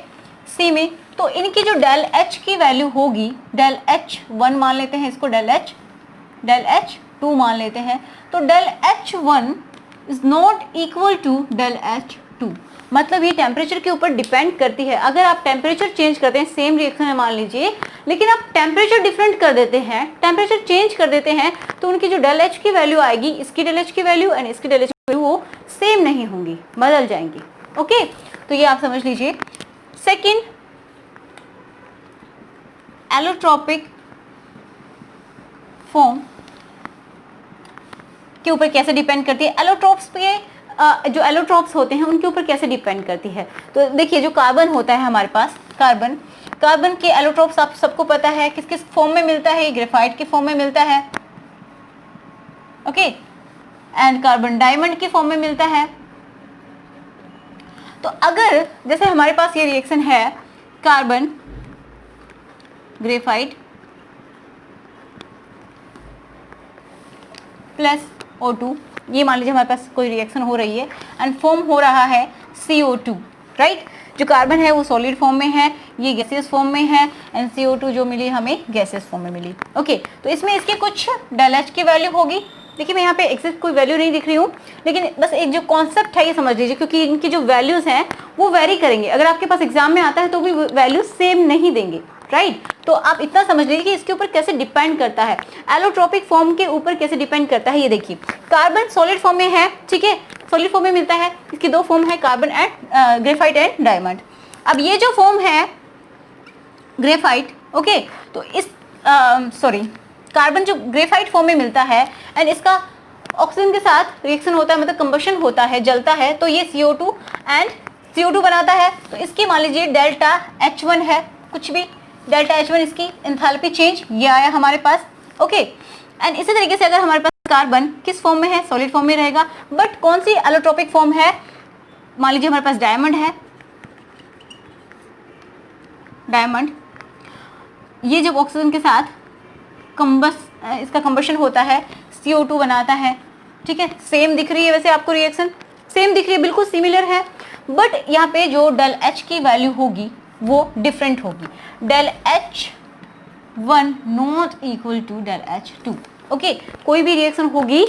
S1: C में, तो इनकी जो डेल H की वैल्यू होगी, डेल H1 मान लेते हैं इसको, डेल H2 मान लेते हैं, तो del H1 is not equal to del H2। मतलब ये टेम्परेचर के ऊपर डिपेंड करती है। अगर आप टेम्परेचर चेंज करते हैं, सेम रिएक्शन है मान लीजिए, लेकिन आप टेम्परेचर डिफरेंट कर देते हैं, टेम्परेचर चेंज कर देते हैं, तो उनकी जो डेल H की वैल्यू आएगी, इसकी डेल H की वैल्यू एंड इसकी डेल H की वैल्यू वो सेम नहीं होंगी, बदल जाएंगी। ओके, तो ये आप समझ लीजिए। सेकेंड, एलोट्रोपिक फॉर्म के ऊपर कैसे डिपेंड करती है? एलोट्रोप्स पे जो एलोट्रोप्स होते हैं उनके ऊपर कैसे डिपेंड करती है? तो देखिए जो कार्बन होता है हमारे पास, कार्बन के एलोट्रोप्स आप सबको पता है किस किस फॉर्म में मिलता है, ग्रेफाइट के फॉर्म में मिलता है, ओके, एंड कार्बन डायमंड के फॉर्म में मिलता है। तो अगर जैसे हमारे पास ये रिएक्शन है कार्बन ग्रेफाइट प्लस O2, ये मान लीजिए हमारे पास कोई रिएक्शन हो रही है एंड फॉर्म हो रहा है CO2, राइट। जो कार्बन है वो सॉलिड फॉर्म में है, ये गैसियस फॉर्म में है, एंड CO2 जो मिली हमें गैसियस फॉर्म में मिली, ओके। तो इसमें इसकी कुछ डेल H की वैल्यू होगी। देखिए मैं यहाँ पे एग्जैक्ट कोई वैल्यू नहीं दिख रही हूँ, लेकिन बस एक जो कॉन्सेप्ट है ये समझ लीजिए, क्योंकि इनकी जो वैल्यूज हैं वो वेरी करेंगे। अगर आपके पास एग्जाम में आता है तो भी वैल्यू सेम नहीं देंगे, राइट। तो आप इतना समझ लीजिए कि इसके ऊपर कैसे डिपेंड करता है, एलोट्रोपिक फॉर्म के ऊपर कैसे डिपेंड करता है। ये देखिए कार्बन सॉलिड फॉर्म में है, ठीक है, सॉलिड फॉर्म में मिलता है, इसकी दो फॉर्म है, carbon and graphite and diamond. अब ये जो फॉर्म है ग्रेफाइट, ओके, तो इस कार्बन जो ग्रेफाइट फॉर्म में मिलता है एंड इसका ऑक्सीजन के साथ रिएक्शन होता है, मतलब कंबशन होता है, जलता है, तो ये CO2 एंड CO2 बनाता है। तो इसकी मान लीजिए डेल्टा H1 है, कुछ भी डेल्टा H1 इसकी एंथैल्पी चेंज ये आया हमारे पास, ओके। एंड इसी तरीके से अगर हमारे पास कार्बन किस फॉर्म में है, सॉलिड फॉर्म में रहेगा, बट कौन सी एलोट्रोपिक फॉर्म है, मान लीजिए हमारे पास डायमंड है, डायमंड ये जब ऑक्सीजन के साथ इसका कंबशन होता है, CO2 बनाता है, ठीक है। सेम दिख रही है वैसे आपको रिएक्शन, सेम दिख रही है, बिल्कुल सिमिलर है, बट यहाँ पे जो डेल H की वैल्यू होगी वो डिफरेंट होगी, del H1 not equal to del H2, okay. कोई भी रिएक्शन होगी,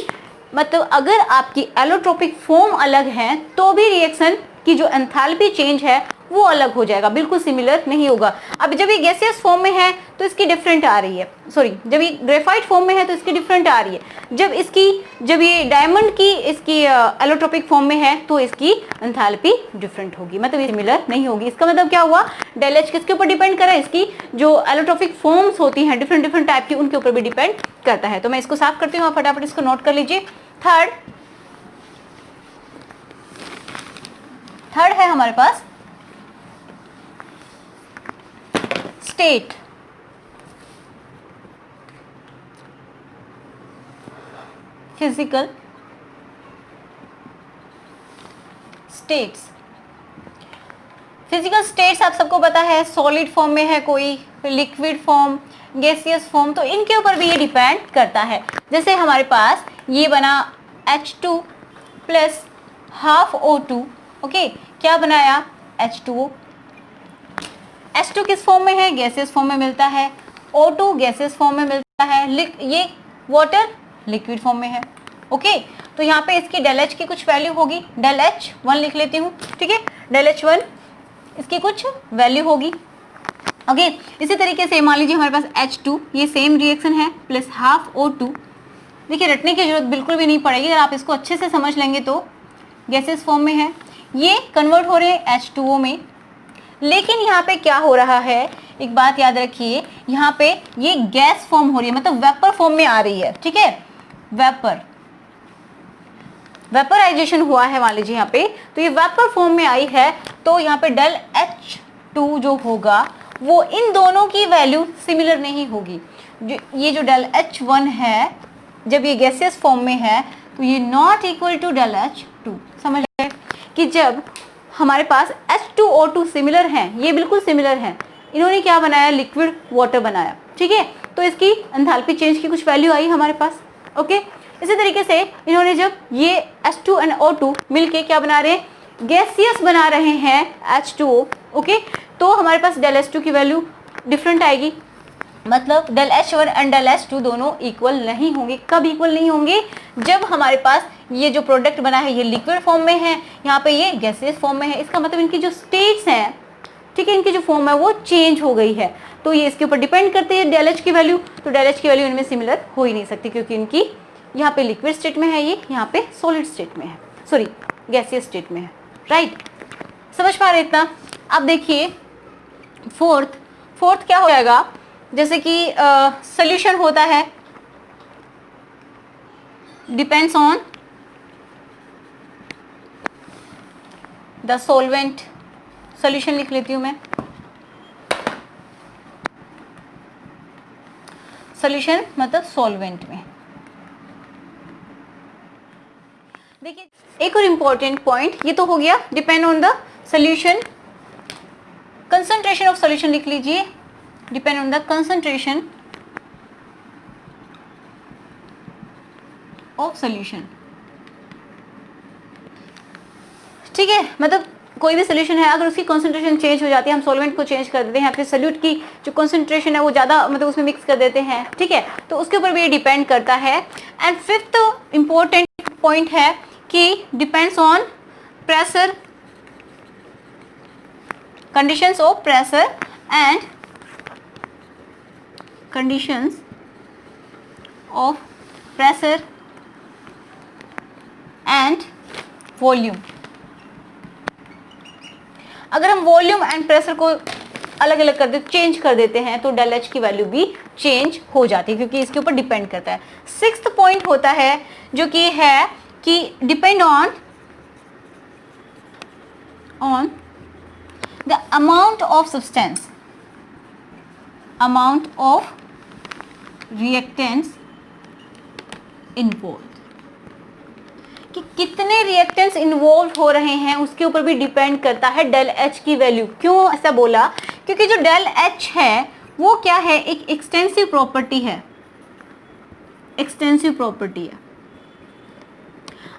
S1: मतलब अगर आपकी एलोट्रोपिक फॉर्म अलग है तो भी रिएक्शन की जो एंथैल्पी चेंज है वो अलग हो जाएगा, बिल्कुल सिमिलर नहीं होगा। अब जब ये गैसियस फॉर्म में है तो इसकी डिफरेंट आ रही है, सॉरी जब ये ग्रेफाइट फॉर्म में है तो इसकी डिफरेंट आ रही है, जब ये डायमंड की इसकी एलोट्रोपिक फॉर्म में है तो इसकी एंथैल्पी डिफरेंट होगी, मतलब ये सिमिलर नहीं होगी। इसका मतलब क्या हुआ, डेल H किसके ऊपर डिपेंड करे, इसकी जो एलोट्रोपिक फॉर्म्स होती हैं डिफरेंट टाइप की, उनके ऊपर भी डिपेंड करता है। तो मैं इसको साफ करती हूँ, आप फटाफट इसको नोट कर लीजिए। थर्ड है हमारे पास state, physical states. Physical states आप सबको पता है, सॉलिड फॉर्म में है कोई, लिक्विड फॉर्म, गैसियस फॉर्म, तो इनके ऊपर भी ये डिपेंड करता है। जैसे हमारे पास ये बना H2 plus half O2, okay, क्या बनाया H2O। H2 किस फॉर्म में है, गैसियस फॉर्म में मिलता है, O2 गैसियस फॉर्म में मिलता है, ये वाटर लिक्विड फॉर्म में है, ओके। तो यहाँ पे इसकी डेल H की कुछ वैल्यू होगी, डेल H1 लिख लेती हूँ, ठीक है, डेल H1 इसकी कुछ वैल्यू होगी, ओके। इसी तरीके से मान लीजिए हमारे पास H2, ये सेम रिएक्शन है, प्लस हाफ O2। देखिए रटने की जरूरत बिल्कुल भी नहीं पड़ेगी, अगर आप इसको अच्छे से समझ लेंगे तो गैसियस फॉर्म में है, ये कन्वर्ट हो रहे हैं H2O में, लेकिन यहाँ पे क्या हो रहा है, एक बात याद रखिए, यहाँ पे ये गैस फॉर्म हो रही है, मतलब वेपर फॉर्म में आ रही है, ठीक है, वेपर, वेपराइजेशन हुआ है मान लीजिए यहाँ पे, तो ये वेपर फॉर्म में आई है, तो यहाँ पे डेल H2 जो होगा वो इन दोनों की वैल्यू सिमिलर नहीं होगी। ये जो डेल H1 है जब ये गैसियस फॉर्म में है तो ये not equal to del H2। समझ गए कि जब हमारे पास H2O2 सिमिलर हैं, ये बिल्कुल सिमिलर हैं, इन्होंने क्या बनाया, लिक्विड वाटर बनाया, ठीक है, तो इसकी एंथैल्पी चेंज की कुछ वैल्यू आई हमारे पास। ओके, इसी तरीके से इन्होंने जब ये H2 और O2 मिलके क्या बना रहे हैं, गैसियस बना रहे हैं H2O। ओके, तो हमारे पास डेल H2 की वैल्यू डिफरेंट आएगी, मतलब del H1 and del H2 दोनों इक्वल नहीं होंगे। कब इक्वल नहीं होंगे, जब हमारे पास ये जो प्रोडक्ट बना है ये लिक्विड फॉर्म में है, यहाँ पे ये गैसियस फॉर्म में है। इसका मतलब इनकी जो स्टेट्स हैं, ठीक है, इनकी जो फॉर्म है वो चेंज हो गई है, तो ये इसके ऊपर डिपेंड करती है डेल H की वैल्यू। तो डेल H की वैल्यू इनमें सिमिलर हो ही नहीं सकती, क्योंकि इनकी यहाँ पे लिक्विड स्टेट में है, ये यहाँ पे सॉलिड स्टेट में है, सॉरी गैसियस स्टेट में है। राइट, समझ पा रहे इतना। अब देखिए फोर्थ क्या हो जाएगा, जैसे कि सोल्यूशन होता है depends on the solvent. Solution लिख लेती हूं मैं, सोल्यूशन मतलब सॉल्वेंट में। देखिए एक और इंपॉर्टेंट पॉइंट, ये तो हो गया depend on the solution. Concentration of solution लिख लीजिए, depend on the concentration of solution. ठीक है, मतलब कोई भी सोल्यूशन है अगर उसकी कंसंट्रेशन चेंज हो जाती है, हम सॉल्वेंट को चेंज कर देते हैं, फिर सोल्यूट की जो कंसंट्रेशन है वो ज़्यादा मतलब उसमें मिक्स कर देते हैं, ठीक है, तो उसके ऊपर भी ये डिपेंड करता है। एंड फिफ्थ इंपॉर्टेंट पॉइंट है कि depends on pressure, conditions of pressure and conditions of pressure and volume. अगर हम वॉल्यूम एंड प्रेशर को अलग अलग कर दे, चेंज कर देते हैं, तो डेल H की वैल्यू भी चेंज हो जाती है, क्योंकि इसके ऊपर डिपेंड करता है। सिक्स्थ पॉइंट होता है जो कि है कि depend on the amount of substance, amount of reactants involve, कि कितने रिएक्टेंट्स इन्वॉल्व हो रहे हैं उसके ऊपर भी डिपेंड करता है डेल H की वैल्यू। क्यों ऐसा बोला, क्योंकि जो डेल H है वो क्या है, एक एक्सटेंसिव प्रॉपर्टी है, एक्सटेंसिव प्रॉपर्टी है।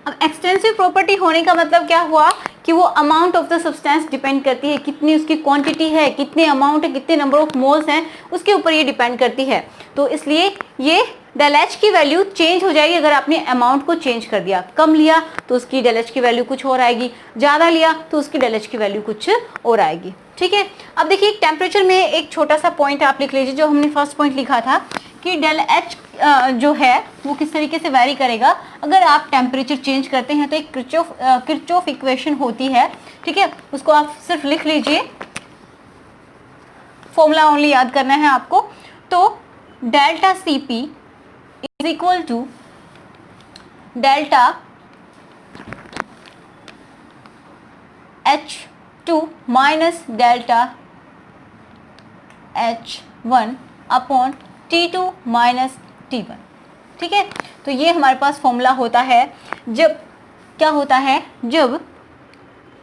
S1: अब एक्सटेंसिव प्रॉपर्टी होने का मतलब क्या हुआ कि वो amount of the substance depend करती है, कितनी उसकी क्वांटिटी है, कितने अमाउंट है, कितने नंबर ऑफ मोल्स हैं, उसके ऊपर ये डिपेंड करती है। तो इसलिए ये डेल H की वैल्यू चेंज हो जाएगी अगर आपने अमाउंट को चेंज कर दिया। कम लिया तो उसकी डेल H की वैल्यू कुछ और आएगी, ज़्यादा लिया तो उसकी डेल H की वैल्यू कुछ और आएगी। ठीक है, अब देखिए टेम्परेचर में एक छोटा सा पॉइंट आप लिख लीजिए, जो हमने फर्स्ट पॉइंट लिखा था कि डेल H जो है वो किस तरीके से वैरी करेगा अगर आप टेम्परेचर चेंज करते हैं। तो एक किरचॉफ इक्वेशन होती है, ठीक है, उसको आप सिर्फ लिख लीजिए, फॉर्मूला ओनली याद करना है आपको। तो delta Cp is equal to delta H2 minus delta H1 upon T2 minus T1। ठीक है, तो ये हमारे पास फॉर्मूला होता है जब क्या होता है, जब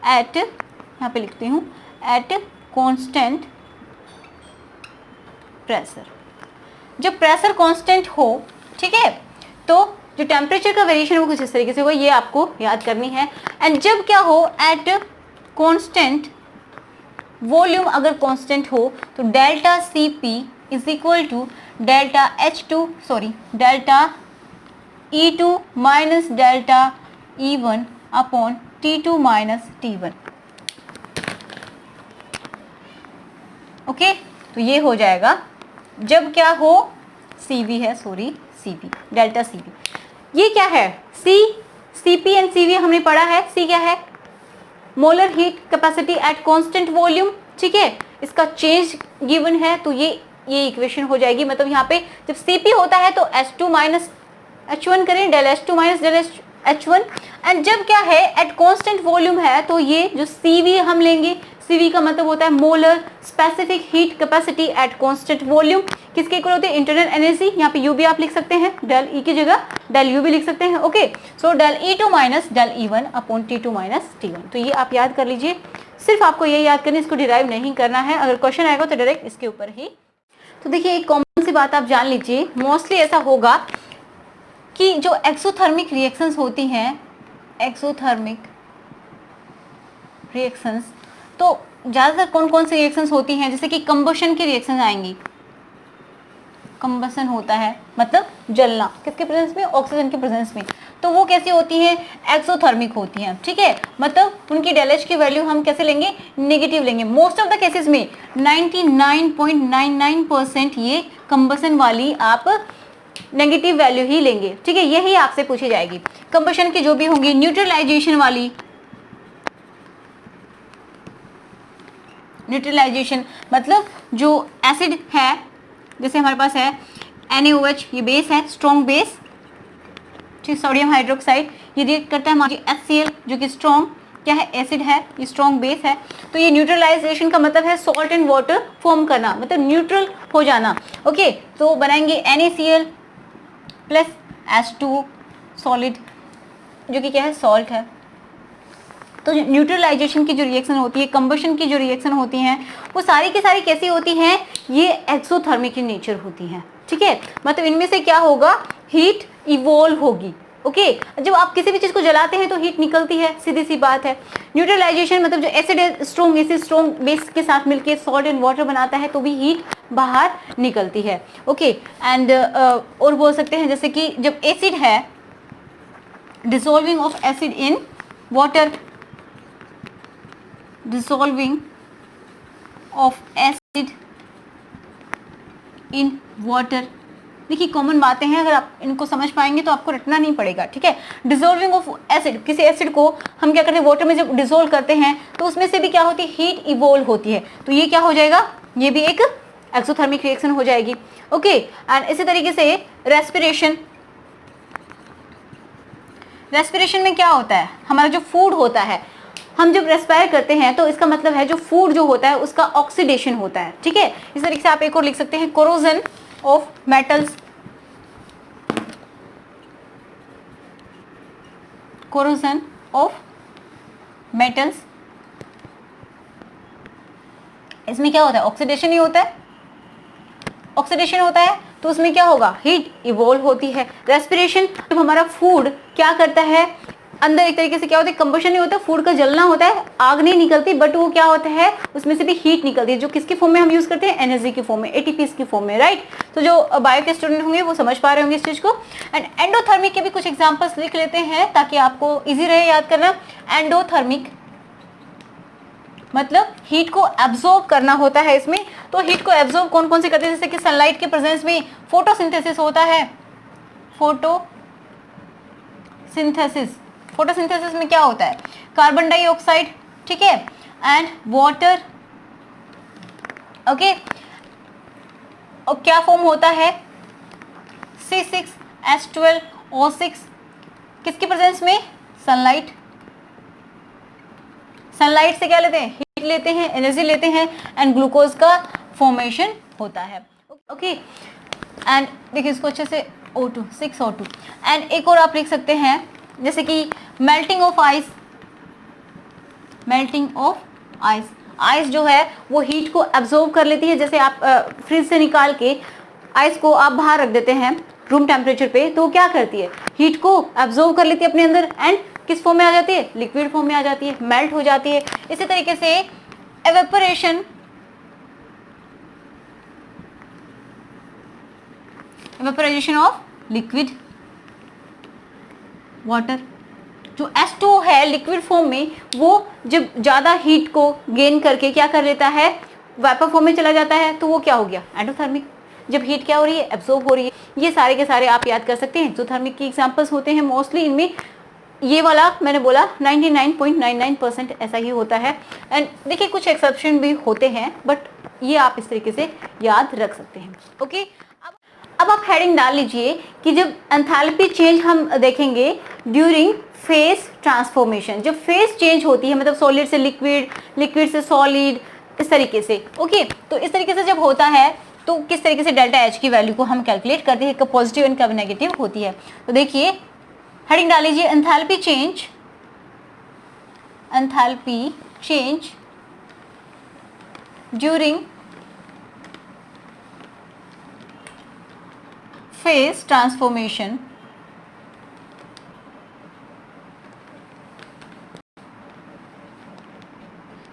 S1: एट, यहाँ पे लिखती हूँ, एट कांस्टेंट प्रेशर, जब प्रेशर कांस्टेंट हो, ठीक है, तो जो टेम्परेचर का वेरिएशन वो कुछ इस तरीके से हो, ये आपको याद करनी है। एंड जब क्या हो, एट कांस्टेंट वॉल्यूम अगर कांस्टेंट हो तो delta Cp is equal to delta delta E2 minus delta E1 upon T2 minus T1। Okay, तो ये हो जाएगा जब क्या हो, Cv है, Cp, डेल्टा Cp। ये क्या है, Cp एंड Cv हमने पढ़ा है। C क्या है, molar heat capacity eight constant volume, ठीक है, इसका चेंज गिवन है, तो ये इक्वेशन हो जाएगी। मतलब यहाँ पे जब Cp होता है तो H2 माइनस H1 करें, del H2 minus del H1। And जब क्या है एट कांस्टेंट वॉल्यूम है तो ये जो CV हम लेंगे, CV का मतलब होता है molar specific heat capacity eight constant volume. किसके इक्वल होते हैं? Internal energy. यहाँ पे U भी आप लिख सकते हैं, डेल E की जगह डेल U भी लिख सकते हैं। Okay, so del E2 minus del E1 upon T2 minus T1। तो ये आप याद कर लीजिए, सिर्फ आपको ये याद करना, इसको डिराइव नहीं करना है। अगर क्वेश्चन आएगा तो डायरेक्ट इसके ऊपर ही। तो देखिए एक कॉमन सी बात आप जान लीजिए, मोस्टली ऐसा होगा कि जो एक्सोथर्मिक रिएक्शंस होती हैं, एक्सोथर्मिक रिएक्शंस, तो ज़्यादातर कौन कौन सी रिएक्शंस होती हैं? जैसे कि कंबशन की रिएक्शंस आएंगी, कंबशन होता है मतलब जलना, किसके प्रेजेंस में? ऑक्सीजन के प्रेजेंस में। तो वो कैसी होती हैं? एक्सोथर्मिक होती हैं, ठीक है। मतलब उनकी डेल एच की वैल्यू हम कैसे लेंगे? नेगेटिव लेंगे। मोस्ट ऑफ द केसेस में 99.99% ये कंबशन वाली आप नेगेटिव वैल्यू ही लेंगे, ठीक है। यही आपसे पूछी जाएगी। कंबशन की जो भी होंगी, न्यूट्रलाइजेशन वाली, न्यूट्रलाइजेशन मतलब जो एसिड है, जैसे हमारे पास है NaOH, ये बेस है, स्ट्रॉन्ग बेस, ठीक, सोडियम हाइड्रोक्साइड, ये रिएक्ट करता है हमारी HCl जो कि स्ट्रॉन्ग क्या है? एसिड है, ये स्ट्रॉन्ग बेस है। तो ये न्यूट्रलाइजेशन का मतलब है सॉल्ट एंड वाटर फॉर्म करना, मतलब न्यूट्रल हो जाना। ओके, तो बनाएंगे NaCl प्लस H2 सॉलिड जो कि क्या है? सॉल्ट है। तो न्यूट्रलाइजेशन की जो रिएक्शन होती है, कंबशन की जो रिएक्शन होती हैं, वो सारी की सारी कैसी होती हैं? ये एक्सोथर्मिक इन नेचर होती हैं, ठीक है। मतलब इनमें से क्या होगा? हीट इवॉल्व होगी। ओके, जब आप किसी भी चीज को जलाते हैं तो हीट निकलती है, सीधी सी बात है। न्यूट्रलाइजेशन मतलब जो एसिड है, स्ट्रॉन्ग एसिड स्ट्रॉन्ग बेस के साथ मिलकर सॉल्ट एंड वाटर बनाता है तो भी हीट बाहर निकलती है। ओके, एंड और बोल सकते हैं जैसे कि जब एसिड है, dissolving of acid in water, dissolving of acid in water। देखिए कॉमन बातें हैं, अगर आप इनको समझ पाएंगे तो आपको रटना नहीं पड़ेगा, ठीक है। डिसॉल्विंग ऑफ एसिड, किसी एसिड को हम क्या करते हैं? वाटर में जब डिसॉल्व करते हैं तो उसमें से भी क्या होती है? हीट इवॉल्व होती है। तो ये क्या हो जाएगा? ये भी एक एक्सोथर्मिक रिएक्शन हो जाएगी। ओके, एंड इसी तरीके से रेस्पिरेशन, रेस्पिरेशन में क्या होता है? हमारा जो फूड होता है, हम जब रेस्पायर करते हैं तो इसका मतलब है जो फूड जो होता है उसका ऑक्सीडेशन होता है, ठीक है। इस तरीके से आप एक और लिख सकते हैं, corrosion of metals, corrosion of metals. इसमें क्या होता है? ऑक्सीडेशन ही होता है। ऑक्सीडेशन होता है तो उसमें क्या होगा? हीट इवॉल्व होती है। रेस्पिरेशन, जब हमारा फूड क्या करता है, अंदर एक तरीके से क्या होता है? कंबशन नहीं होता, फूड का जलना होता है, आग नहीं निकलती, बट वो क्या होता है? उसमें से भी हीट निकलती है, जो किसकी फॉर्म में हम यूज करते हैं? एनर्जी की फॉर्म में, ATPs की फॉर्म में, राइट। तो जो बायो के स्टूडेंट होंगे वो समझ पा रहे होंगे इस चीज को। एंड एंडोथर्मिक के भी कुछ एग्जाम्पल्स लिख लेते हैं ताकि आपको ईजी रहे याद करना। एंडोथर्मिक मतलब हीट को एब्जॉर्ब करना होता है इसमें। तो हीट को एब्जॉर्ब कौन कौन से करते हैं? जैसे कि सनलाइट के प्रेजेंस में फोटोसिंथेसिस होता है, फोटोसिंथेसिस। फोटोसिंथेसिस में क्या होता है? कार्बन डाइऑक्साइड, ठीक है, एंड वाटर। ओके, और क्या फॉर्म होता है? C6H12O6, किसकी प्रेजेंस में? सनलाइट। सनलाइट से क्या लेते हैं? हीट लेते हैं, एनर्जी लेते हैं, एंड ग्लूकोज का फॉर्मेशन होता है। ओके, एंड देखिए इसको अच्छे से, O2, 6O2। एंड एक और आप लिख सकते हैं जैसे कि melting of ice, melting of ice. Ice जो है वो हीट को एब्जॉर्ब कर लेती है। जैसे आप फ्रिज से निकाल के आइस को आप बाहर रख देते हैं रूम टेम्परेचर पे, तो क्या करती है? हीट को एब्जॉर्ब कर लेती है अपने अंदर, एंड किस फॉर्म में आ जाती है? लिक्विड फॉर्म में आ जाती है, मेल्ट हो जाती है। इसी तरीके से एवेपोरेशन, एवेपोराइजेशन ऑफ लिक्विड वाटर। जो H2 है लिक्विड फॉर्म में, वो जब ज्यादा हीट को गेन करके क्या कर लेता है? वेपर फॉर्म में चला जाता है, तो वो क्या हो गया? एंडोथर्मिक। जब हीट क्या हो रही है? एब्जॉर्ब हो रही है। ये सारे के सारे आप याद कर सकते हैं, एक्सोथर्मिक की एग्जांपल्स होते हैं मोस्टली। इनमें ये वाला मैंने बोला 99.99% ऐसा ही होता है। एंड देखिए कुछ एक्सेप्शन भी होते हैं, बट ये आप इस तरीके से याद रख सकते हैं। ओके, अब आप हेडिंग डाल लीजिए कि जब एंथैल्पी चेंज हम देखेंगे ड्यूरिंग फेस ट्रांसफॉर्मेशन, जब फेस चेंज होती है मतलब सॉलिड से लिक्विड, लिक्विड से सॉलिड, इस तरीके से। ओके, तो इस तरीके से जब होता है तो किस तरीके से डेल्टा एच की वैल्यू को हम कैलकुलेट करते हैं, कब पॉजिटिव एंड कब नेगेटिव होती है। तो देखिए हेडिंग डाल लीजिए enthalpy change, enthalpy change during face transformation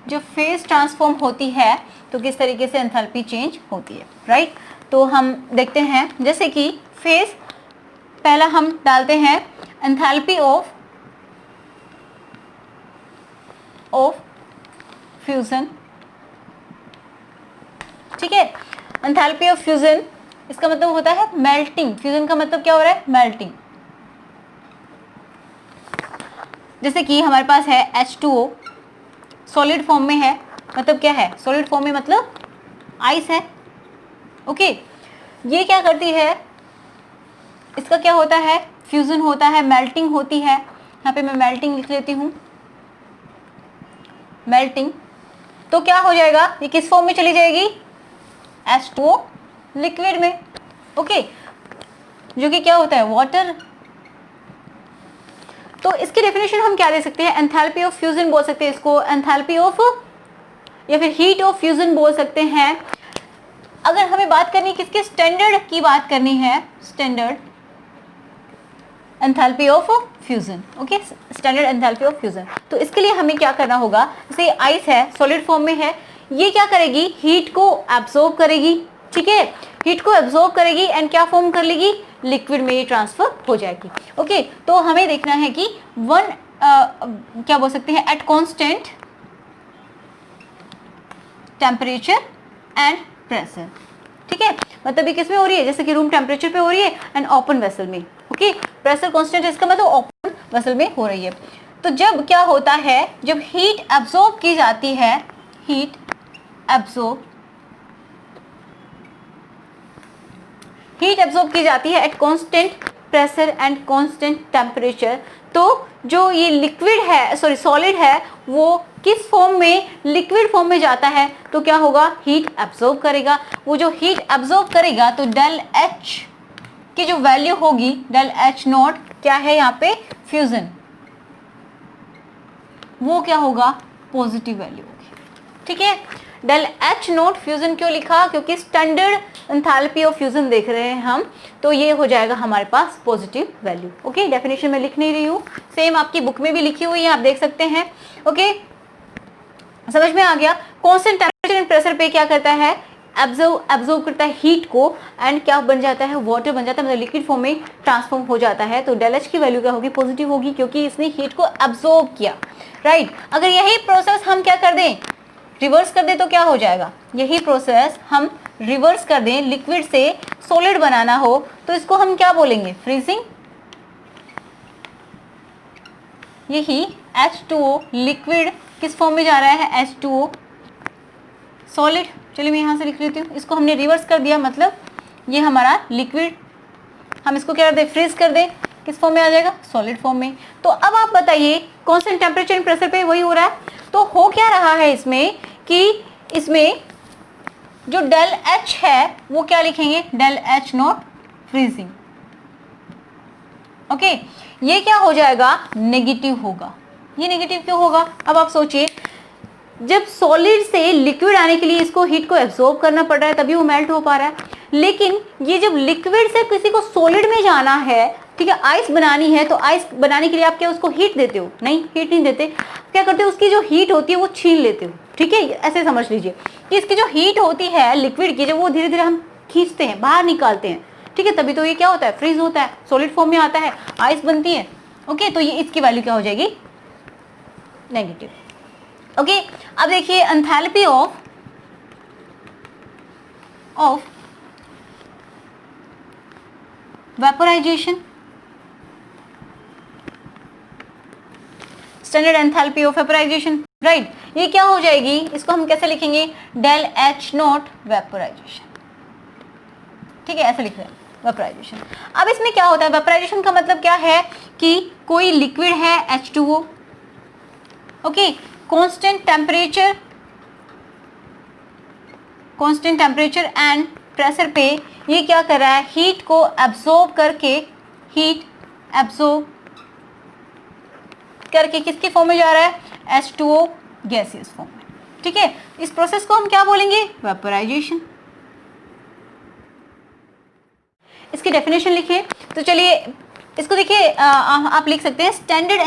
S1: जब फेस ट्रांसफॉर्म होती है तो किस तरीके से एंथैल्पी चेंज होती है, राइट। तो हम देखते हैं जैसे कि फेस, पहला हम डालते हैं एंथैल्पी ऑफ फ्यूजन, ठीक है। एंथैल्पी ऑफ फ्यूजन इसका मतलब होता है मेल्टिंग, फ्यूजन का मतलब क्या हो रहा है, मेल्टिंग। जैसे कि हमारे पास है H2O सॉलिड फॉर्म में है, मतलब क्या है, सॉलिड फॉर्म में मतलब आइस है। ओके, ये क्या करती है, इसका क्या होता है, फ्यूजन होता है, मेल्टिंग होती है। यहाँ पे मैं मेल्टिंग लिख लेती हूँ, मेल्टिंग। तो क्या हो जाएगा, ये किस फॉर्म में चली जाएगी, H2O लिक्विड में। ओके, जो कि क्या होता है, वाटर। तो इसकी डेफिनेशन हम क्या दे सकते हैं, एंथैल्पी ऑफ फ्यूजन बोल सकते हैं इसको, एंथैल्पी ऑफ या फिर हीट ऑफ फ्यूजन बोल सकते हैं। अगर हमें बात करनी है किसके, स्टैंडर्ड की बात करनी है, standard enthalpy of fusion. Okay, standard enthalpy of fusion. तो इसके लिए हमें क्या करना होगा, जैसे आइस है, सॉलिड फॉर्म में है, ये क्या करेगी, हीट को एब्सॉर्ब करेगी, ठीक है, हीट को एब्सॉर्ब करेगी एंड क्या फॉर्म कर लेगी, लिक्विड में ये ट्रांसफर हो जाएगी। ओके, तो हमें देखना है कि क्या बोल सकते हैं, at constant temperature and pressure, ठीक है। मतलब ये किस में हो रही है, जैसे कि रूम टेम्परेचर पे हो रही है एंड ओपन वेसल में। ओके, प्रेशर कांस्टेंट इसका मतलब ओपन वेसल में हो रही है। तो जब क्या होता है, जब हीट एब्सॉर्ब की जाती है, हीट एब्सॉर्ब की जाती है at constant pressure and constant temperature, तो जो ये लिक्विड है, सॉरी सॉलिड है, वो किस फॉर्म में, लिक्विड फॉर्म में जाता है, तो क्या होगा, हीट एब्सॉर्ब करेगा। वो जो हीट एब्सॉर्ब करेगा तो डेल एच की जो वैल्यू होगी, डेल एच नॉट क्या है यहाँ पे, फ्यूजन, वो क्या होगा, पॉजिटिव वैल्यू होगी, ठीक है। डेल एच नॉट फ्यूजन क्यों लिखा, क्योंकि स्टैंडर्ड एंथैल्पी ऑफ फ्यूजन देख रहे हैं हम, तो ये हो जाएगा हमारे पास पॉजिटिव वैल्यू। ओके, डेफिनेशन में लिख नहीं रही हूँ, सेम आपकी बुक में भी लिखी हुई है, आप देख सकते हैं। ओके, समझ में आ गया। कांस्टेंट टेम्परेचर एंड प्रेशर पे क्या करता है, एब्जॉर्ब करता है हीट को एंड क्या बन जाता है, वाटर बन जाता है, मतलब लिक्विड फॉर्म में ट्रांसफॉर्म हो जाता है। तो डेल एच की वैल्यू क्या होगी, पॉजिटिव होगी, क्योंकि इसने हीट को एब्जॉर्ब किया, राइट। अगर यही प्रोसेस हम क्या कर दें, रिवर्स कर दें, तो क्या हो जाएगा, यही प्रोसेस हम रिवर्स कर दें, लिक्विड से सॉलिड बनाना हो तो इसको हम क्या बोलेंगे, फ्रीजिंग। यही H2O लिक्विड किस फॉर्म में जा रहा है, H2O सॉलिड। चलिए मैं यहाँ से लिख लेती हूँ, इसको हमने रिवर्स कर दिया, मतलब ये हमारा लिक्विड, हम इसको क्या कर दें, फ्रीज कर दें, किस फॉर्म में आ जाएगा, सॉलिड फॉर्म में। तो अब आप बताइए, कांस्टेंट टेम्परेचर एंड प्रेशर पे वही हो रहा है, तो हो क्या रहा है इसमें कि इसमें जो डेल एच है वो क्या लिखेंगे, del H naught freezing. Okay, ये क्या हो जाएगा, नेगेटिव होगा। ये नेगेटिव क्यों होगा, अब आप सोचिए, जब सॉलिड से लिक्विड आने के लिए इसको हीट को एब्सॉर्ब करना पड़ रहा है, तभी वो मेल्ट हो पा रहा है। लेकिन ये जब लिक्विड से किसी को सॉलिड में जाना है, ठीक है, आइस बनानी है, तो आइस बनाने के लिए आप क्या उसको हीट देते हो, नहीं, हीट नहीं देते, क्या करते हो, उसकी जो हीट होती है वो छीन लेते हो, ठीक है। ऐसे समझ लीजिए कि इसकी जो हीट होती है लिक्विड की, जब वो धीरे धीरे हम खींचते हैं, बाहर निकालते हैं, ठीक है, तभी तो ये क्या होता है, फ्रीज होता है, सॉलिड फॉर्म में आता है, आइस बनती है। ओके, तो ये इसकी वैल्यू क्या हो जाएगी, नेगेटिव। ओके, अब देखिए enthalpy of vaporisation, standard enthalpy of vaporisation, right. ये क्या हो जाएगी, इसको हम कैसे लिखेंगे, डेल एच नॉट वेपोराइजेशन, ठीक है, ऐसे लिख रहे हैं। वेपराइजेशन। अब इसमें क्या होता है, वेपराइजेशन का मतलब क्या है कि कोई लिक्विड है H2O, okay, constant temperature and pressure पे ये क्या कर रहा है, हीट को एब्सॉर्ब करके किसके फॉर्म में जा रहा है, H2O गैसियस फॉर्म में, ठीक है। इस प्रोसेस को हम क्या बोलेंगे, वेपराइजेशन। इसकी डेफिनेशन लिखिए, तो चलिए इसको देखिए, आप लिख सकते हैं standard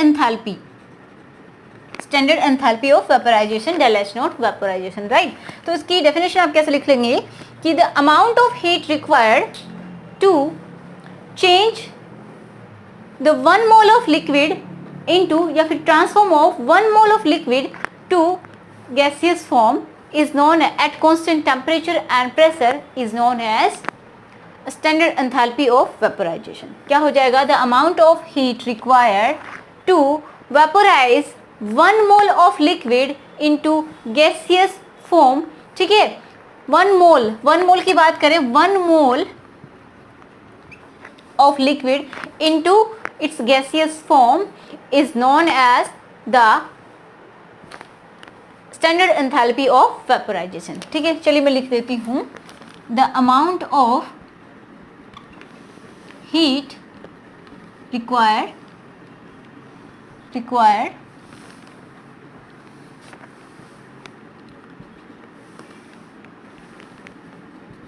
S1: enthalpy of vaporisation, del H naught vaporisation, right. तो इसकी डेफिनेशन आप कैसे लिख लेंगे कि the amount of heat required to change the 1 mole of liquid into, या फिर transform of 1 mole of liquid to gaseous form is known at constant temperature and pressure is known as standard enthalpy of vaporization। क्या हो जाएगा, the amount of heat required to vaporize 1 mole of liquid into gaseous form, ठीक है। 1 मोल की बात करें, 1 मोल of liquid into its gaseous form is known as the standard enthalpy of vaporisation, ठीक है। चलिए मैं लिख देती हूं, the amount of heat required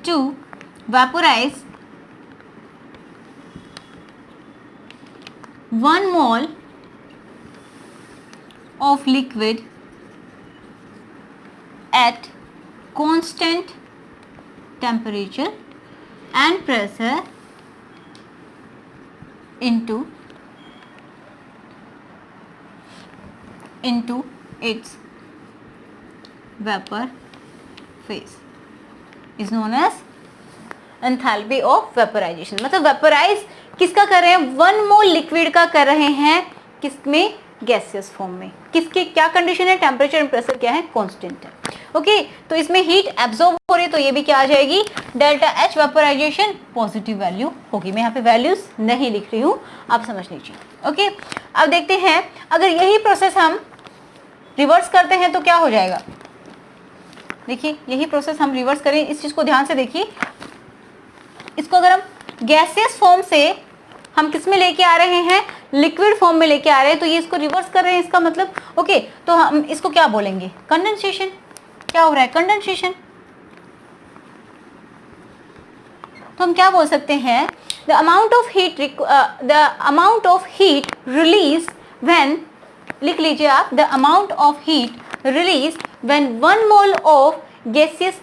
S1: to vaporise 1 mole of liquid at constant temperature and pressure into its vapor phase is known as enthalpy of vaporization। मतलब वेपोराइज किसका कर रहे हैं, 1 मोल लिक्विड का कर रहे हैं, किसमें, गैसियस फॉर्म में। किसके क्या कंडीशन है, टेम्परेचर एंड प्रेशर क्या है, कांस्टेंट है, ओके। तो इसमें हीट एब्जॉर्ब हो रही है, तो ये भी क्या आ जाएगी, delta H vaporisation positive value होगी। मैं यहाँ पे वैल्यूज नहीं लिख रही हूँ, आप समझ लीजिए, ओके। अब देखते हैं, अगर यही प्रोसेस हम रिवर्स करते हैं तो क्या हो जाएगा। देखिए यही प्रोसेस हम रिवर्स करें, इस चीज को ध्यान से देखिए। इसको अगर हम गैसियस फॉर्म से हम किस में लेके आ रहे हैं, लिक्विड फॉर्म में लेके आ रहे हैं, तो ये इसको रिवर्स कर रहे हैं, इसका मतलब ओके। तो हम इसको क्या बोलेंगे, कंडेंसेशन। क्या हो रहा है, कंडेंसेशन। तो हम क्या बोल सकते हैं, the amount of heat release when, लिख लीजिए आप, the amount of heat release when 1 mole of gaseous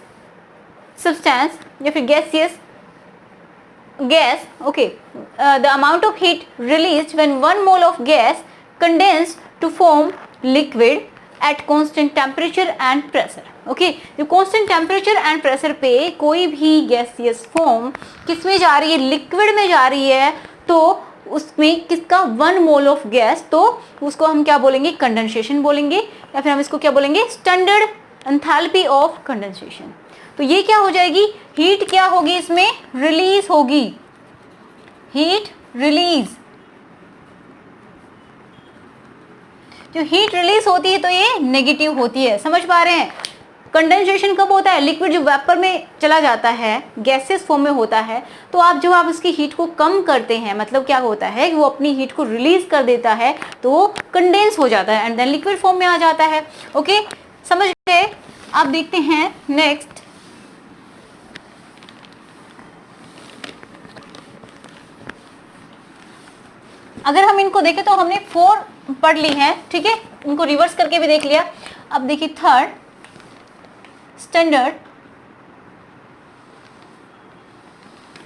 S1: substance, या फिर gas, okay, the amount of heat released when 1 mole of gas condensed to form liquid at constant temperature and pressure, okay। जो constant temperature and pressure पे कोई भी gaseous form किस में जा रही है, लिक्विड में जा रही है, तो उसमें किसका 1 मोल ऑफ गैस, तो उसको हम क्या बोलेंगे, कंडेंसेशन बोलेंगे, या फिर हम इसको क्या बोलेंगे, स्टैंडर्ड एंथैल्पी ऑफ कंडेंसेशन। तो ये क्या हो जाएगी, हीट क्या होगी, इसमें रिलीज होगी, हीट रिलीज। जो हीट रिलीज होती है तो ये नेगेटिव होती है, समझ पा रहे हैं। कंडेंसेशन कब होता है, लिक्विड जो वेपर में चला जाता है, गैसेस फॉर्म में होता है, तो आप उसकी हीट को कम करते हैं, मतलब क्या होता है कि वो अपनी हीट को रिलीज कर देता है, तो वो कंडेंस हो जाता है एंड देन लिक्विड फॉर्म में आ जाता है, ओके, समझ गए। आप देखते हैं नेक्स्ट, अगर हम इनको देखें तो हमने 4 पढ़ ली है, ठीक है, इनको रिवर्स करके भी देख लिया। अब देखिए third, standard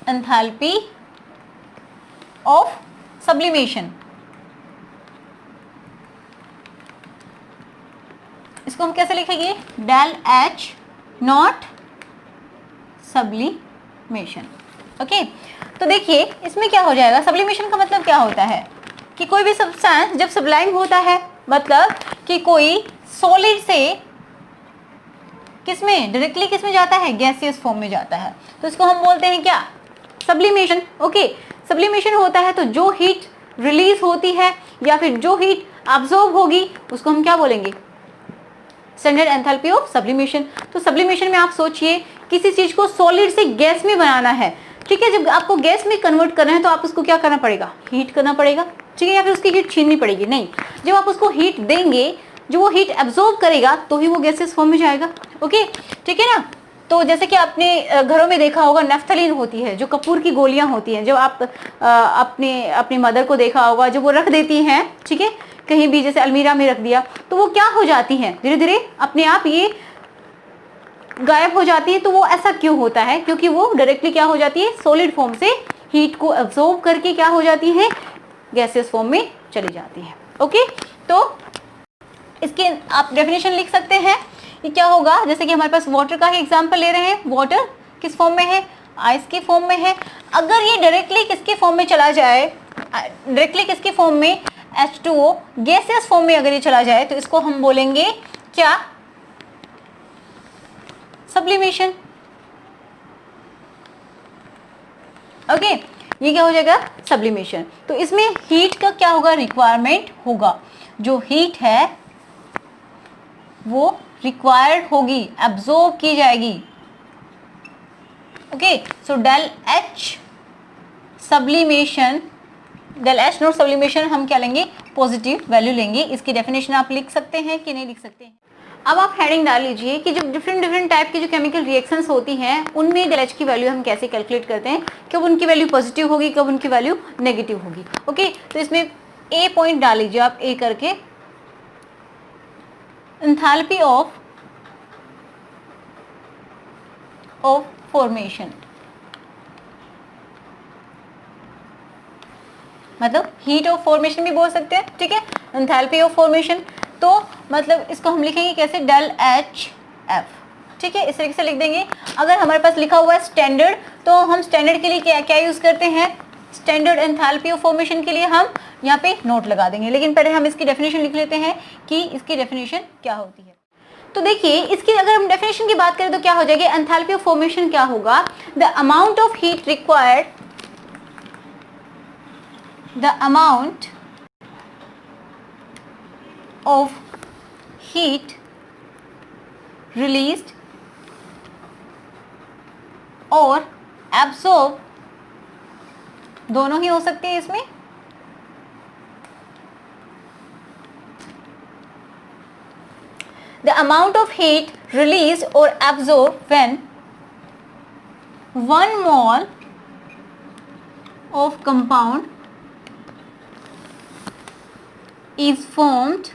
S1: enthalpy of sublimation. इसको हम कैसे लिखेंगे, del H naught sublimation, okay. तो देखिए इसमें क्या हो जाएगा, सब्लिमेशन का मतलब क्या होता है कि कोई भी सब्सटेंस जब सब्लाइम होता है, मतलब कि कोई सॉलिड से किसमें, डायरेक्टली किसमें जाता है, गैसियस फॉर्म में जाता है, तो इसको हम बोलते हैं क्या, सब्लिमेशन। ओके, सब्लिमेशन होता है तो जो हीट रिलीज होती है या फिर जो हीट अब्सॉर्ब होगी उसको हम क्या बोलेंगे, स्टैंडर्ड एंथैल्पी ऑफ सब्लिमेशन। तो सब्लिमेशन में आप सोचिए किसी चीज को सॉलिड से गैस में बनाना है, ठीक है, जब आपको गैस में कन्वर्ट करना है तो आप उसको क्या करना पड़ेगा, हीट करना पड़ेगा, ठीक है, या फिर उसकी हीट छीननी पड़ेगी, नहीं, जब आप उसको हीट देंगे, जो वो हीट एब्जॉर्ब करेगा तो ही वो गैसेस फॉर्म में जाएगा। ओके, ठीक है ना। तो जैसे कि आपने घरों में देखा होगा नेफ्थलीन होती है, जो कपूर की गोलियां होती हैं, जो आप अपनी मदर को देखा होगा जो वो रख देती हैं, ठीक है, कहीं भी जैसे अलमीरा में रख दिया तो वो क्या हो जाती हैं, धीरे धीरे अपने आप ये गायब हो जाती है। तो वो ऐसा क्यों होता है, क्योंकि वो डायरेक्टली क्या हो जाती है, सॉलिड फॉर्म से हीट को एब्जॉर्ब करके क्या हो जाती है, गैसेस फॉर्म में चली जाती है। ओके, तो इसके आप डेफिनेशन लिख सकते हैं, ये क्या होगा, जैसे कि हमारे पास वाटर का ही एग्जांपल ले रहे हैं, वाटर किस फॉर्म में है, आइस के फॉर्म में है। अगर ये डायरेक्टली किसके फॉर्म में चला जाए, डायरेक्टली किसके फॉर्म में, H2O गैसियस फॉर्म में अगर ये चला जाए तो इसको हम बोलेंगे क्या, सब्लिमेशन। ओके, ये क्या हो जाएगा, सब्लिमेशन। तो इसमें हीट का क्या होगा, रिक्वायरमेंट होगा, जो हीट है वो रिक्वायर्ड होगी, एब्जॉर्ब की जाएगी। Okay, so del H sublimation, del H naught sublimation हम क्या लेंगे, पॉजिटिव वैल्यू लेंगे। इसकी डेफिनेशन आप लिख सकते हैं कि नहीं लिख सकते हैं। अब आप हेडिंग डाल लीजिए कि जो डिफरेंट टाइप की जो केमिकल रिएक्शंस होती हैं उनमें डेल एच की वैल्यू हम कैसे कैलकुलेट करते हैं, कब उनकी वैल्यू पॉजिटिव होगी, कब उनकी वैल्यू नेगेटिव होगी। ओके, तो इसमें ए पॉइंट डाल लीजिए आप, ए करके, एंथैल्पी ऑफ फॉर्मेशन, मतलब हीट ऑफ फॉर्मेशन भी बोल सकते हैं, ठीक है, एंथैल्पी ऑफ फॉर्मेशन। तो मतलब इसको हम लिखेंगे कैसे, डेल एच एफ, ठीक है, इस तरीके से लिख देंगे। अगर हमारे पास लिखा हुआ है स्टैंडर्ड, तो हम स्टैंडर्ड के लिए क्या क्या यूज करते हैं, स्टैंडर्ड एंथैल्पी ऑफ फॉर्मेशन के लिए हम यहाँ पे नोट लगा देंगे। लेकिन पहले हम इसकी डेफिनेशन लिख लेते हैं कि इसकी डेफिनेशन क्या होती है। तो देखिए इसकी अगर हम डेफिनेशन की बात करें तो क्या हो जाएगी, एंथैल्पी ऑफ फॉर्मेशन क्या होगा, the amount of heat required, the amount of heat released और absorb, दोनों ही हो सकते हैं इसमें, the amount of heat released or absorbed when 1 mole of compound is formed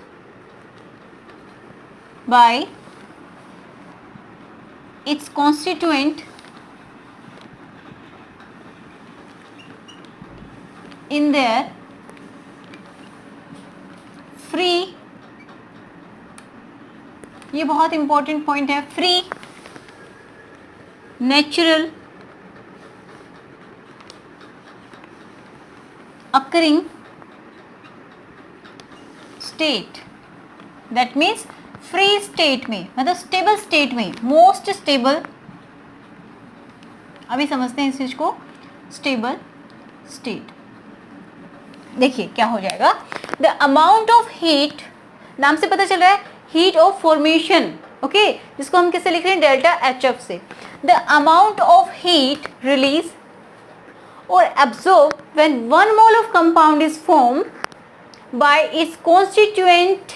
S1: by its constituent in their free, ये बहुत इंपॉर्टेंट पॉइंट है, free natural occurring state, that means free state में, मतलब स्टेबल स्टेट में, मोस्ट स्टेबल, अभी समझते हैं इस चीज को, स्टेबल स्टेट। देखिए क्या हो जाएगा, द अमाउंट ऑफ हीट, नाम से पता चल रहा है हीट ऑफ फॉर्मेशन, ओके, जिसको हम कैसे लिख रहे हैं, डेल्टा एच एफ से, the amount of heat release or absorb when 1 mole of compound is formed by its constituent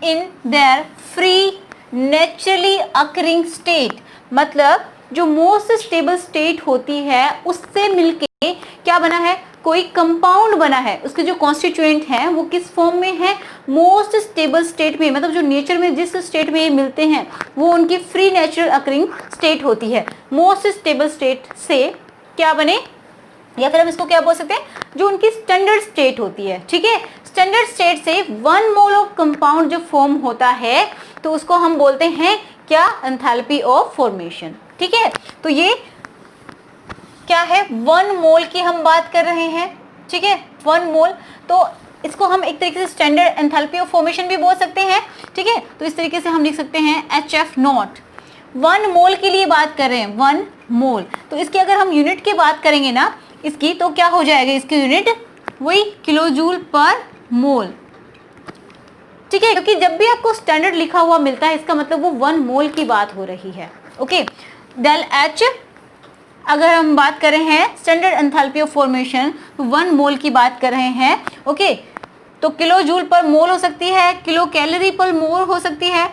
S1: in their free naturally occurring state। मतलब जो मोस्ट स्टेबल स्टेट होती है उससे मिलके क्या बना है, कोई कंपाउंड बना है, उसके जो कॉन्स्टिट्यूएंट हैं वो किस फॉर्म में है, मोस्ट स्टेबल स्टेट में, मतलब जो नेचर में जिस स्टेट में ये मिलते हैं वो उनकी फ्री नेचुरल अकरिंग स्टेट होती है। मोस्ट स्टेबल स्टेट से क्या बने, या फिर हम इसको क्या बोल सकते हैं, जो उनकी स्टैंडर्ड स्टेट होती है, ठीक है, स्टैंडर्ड स्टेट से 1 मोल ऑफ कंपाउंड जो फॉर्म होता है तो उसको हम बोलते हैं क्या, एंथैल्पी ऑफ फॉर्मेशन, ठीक है। तो ये क्या है, 1 मोल की हम बात कर रहे हैं, ठीक है, 1 मोल, तो इसको हम एक तरीके से स्टैंडर्ड एंथैल्पी ऑफ फॉर्मेशन भी बोल सकते हैं, ठीक है। तो इस तरीके से हम लिख सकते हैं एच एफ नॉट, 1 मोल के लिए बात कर रहे हैं, 1 मोल। तो इसकी अगर हम यूनिट की बात करेंगे ना इसकी, तो क्या हो जाएगा इसकी यूनिट, वही किलो जूल पर मोल। ठीक है, क्योंकि जब भी आपको स्टैंडर्ड लिखा हुआ मिलता है इसका मतलब वो 1 मोल की बात हो रही है। ओके, डेल एच अगर हम बात कर रहे हैं स्टैंडर्ड एंथैल्पी ऑफ फॉर्मेशन, तो 1 मोल की बात कर रहे हैं। ओके, तो किलो जूल पर मोल हो सकती है, किलो कैलोरी पर मोल हो सकती है,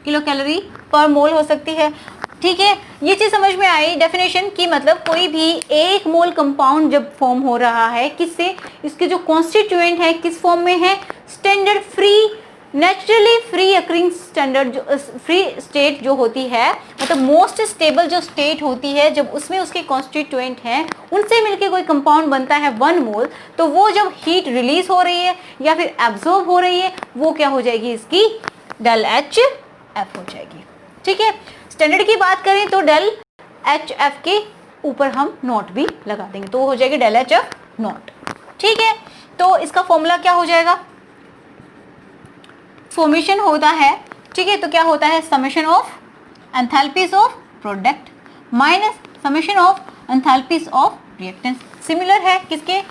S1: किलो कैलोरी पर मोल हो सकती है। ठीक है, ये चीज समझ में आई डेफिनेशन की, मतलब कोई भी 1 मोल कंपाउंड जब फॉर्म हो रहा है किससे, इसके जो कॉन्स्टिट्यूएंट है किस फॉर्म में है, standard free, naturally free occurring standard जो फ्री स्टेट जो होती है, मतलब मोस्ट स्टेबल जो स्टेट होती है, जब उसमें उसके कॉन्स्टिट्यूएंट हैं उनसे मिलके कोई कंपाउंड बनता है 1 मोल, तो वो जब हीट रिलीज हो रही है या फिर एब्जॉर्ब हो रही है वो क्या हो जाएगी, इसकी डेल एच एफ हो जाएगी। ठीक है, स्टैंडर्ड की बात करें तो डेल एच एफ के ऊपर हम नॉट भी लगा देंगे तो हो जाएगी डेल एच एफ नॉट। ठीक है, तो इसका फॉर्मूला क्या हो जाएगा, फॉर्मेशन होता है, ठीक है, तो क्या होता है, summation of enthalpies of product minus summation of enthalpies of reactance. Similar है किसके,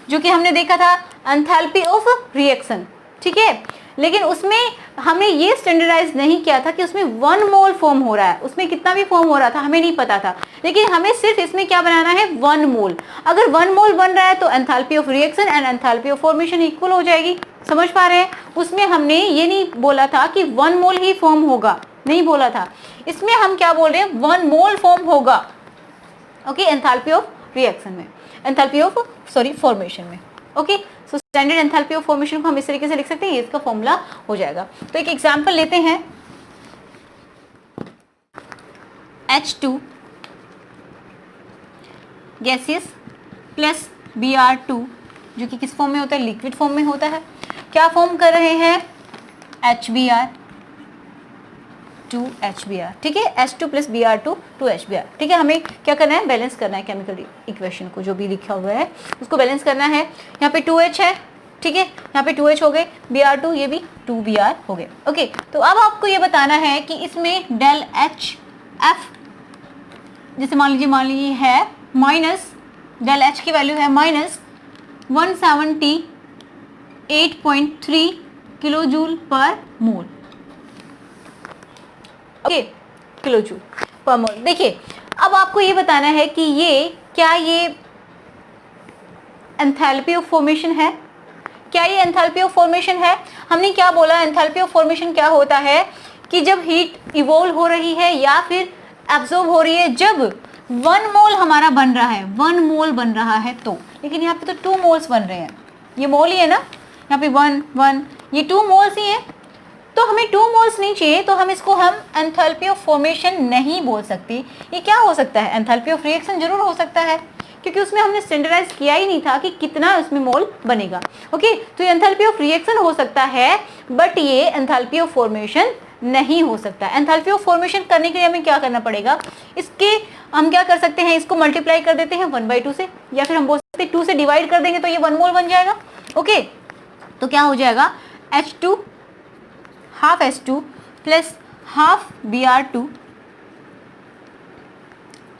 S1: जो कि हमने देखा था एंथैल्पी ऑफ रिएक्शन। ठीक है, लेकिन उसमें हमने ये स्टैंडर्डाइज नहीं किया था कि उसमें 1 मोल फॉर्म हो रहा है, उसमें कितना भी फॉर्म हो रहा था हमें नहीं पता था, लेकिन हमें सिर्फ इसमें क्या बनाना है, 1 मोल। अगर 1 मोल बन रहा है तो enthalpy of reaction and enthalpy of formation equal हो जाएगी। समझ पा रहे हैं, उसमें हमने ये नहीं बोला था कि 1 मोल ही फॉर्म होगा, नहीं बोला था, इसमें हम क्या बोल रहे हैं, 1 मोल फॉर्म होगा। ओके, एंथैल्पी ऑफ रिएक्शन में, एंथैल्पी ऑफ फॉर्मेशन में। Okay, so standard enthalpy of formation को हम इस तरीके से लिख सकते हैं, ये इसका फॉर्मूला हो जाएगा। तो एक एग्जांपल लेते हैं, H2 गैसियस प्लस Br2 जो कि किस फॉर्म में होता है, लिक्विड फॉर्म में होता है, क्या फॉर्म कर रहे हैं, HBr 2HBr। ठीक है, H2 प्लस Br2 2HBr। ठीक है, हमें क्या करना है, बैलेंस करना है केमिकल इक्वेशन को, जो भी लिखा हुआ है उसको बैलेंस करना है। यहाँ पे 2H है, ठीक है, यहाँ पे 2H हो गए, Br2 ये भी 2Br हो गए। ओके, तो अब आपको ये बताना है कि इसमें डेल एच एफ, जैसे मान लीजिए है माइनस, डेल एच की वैल्यू है माइनस 178.3 किलो जूल पर मोल। ओके, किलो जूल पर मोल। देखिए, अब आपको ये बताना है कि ये क्या, ये एंथैल्पी ऑफ फॉर्मेशन है, क्या ये एंथैल्पी ऑफ फॉर्मेशन है। हमने क्या बोला, एंथैल्पी ऑफ फॉर्मेशन क्या होता है कि जब हीट इवोल्व हो रही है या फिर एब्जॉर्ब हो रही है, जब 1 मोल हमारा बन रहा है, 1 मोल बन रहा है तो, लेकिन यहाँ पे तो 2 मोल्स बन रहे हैं, ये मोल ही है ना, यहाँ पे 1 1 ये 2 मोल्स ही है, तो हमें 2 मोल्स नहीं चाहिए, तो हम इसको हम एंथैल्पी ऑफ फॉर्मेशन नहीं बोल सकते। ये क्या हो सकता है, एंथैल्पी ऑफ रिएक्शन जरूर हो सकता है, क्योंकि उसमें हमने स्टैंडर्डाइज किया ही नहीं था कि कितना उसमें मोल बनेगा। ओके, तो ये एंथैल्पी ऑफ रिएक्शन हो सकता है, बट ये एंथैल्पी ऑफ फॉर्मेशन नहीं हो सकता। एंथैल्पी ऑफ फॉर्मेशन करने के लिए हमें क्या करना पड़ेगा, इसके हम क्या कर सकते हैं, इसको मल्टीप्लाई कर देते हैं 1/2 से, या फिर हम बोल सकते हैं 2 से डिवाइड कर देंगे तो ये 1 मोल बन जाएगा। ओके, तो क्या हो जाएगा, H2 half H2 plus half Br2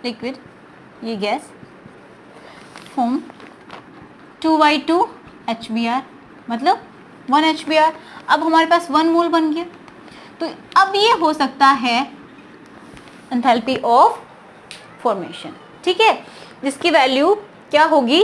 S1: liquid, ये गैस फॉर्म 2/2 HBr, मतलब 1 HBr। अब हमारे पास 1 मोल बन गया, तो अब ये हो सकता है एंथैल्पी ऑफ फॉर्मेशन। ठीक है, जिसकी वैल्यू क्या होगी,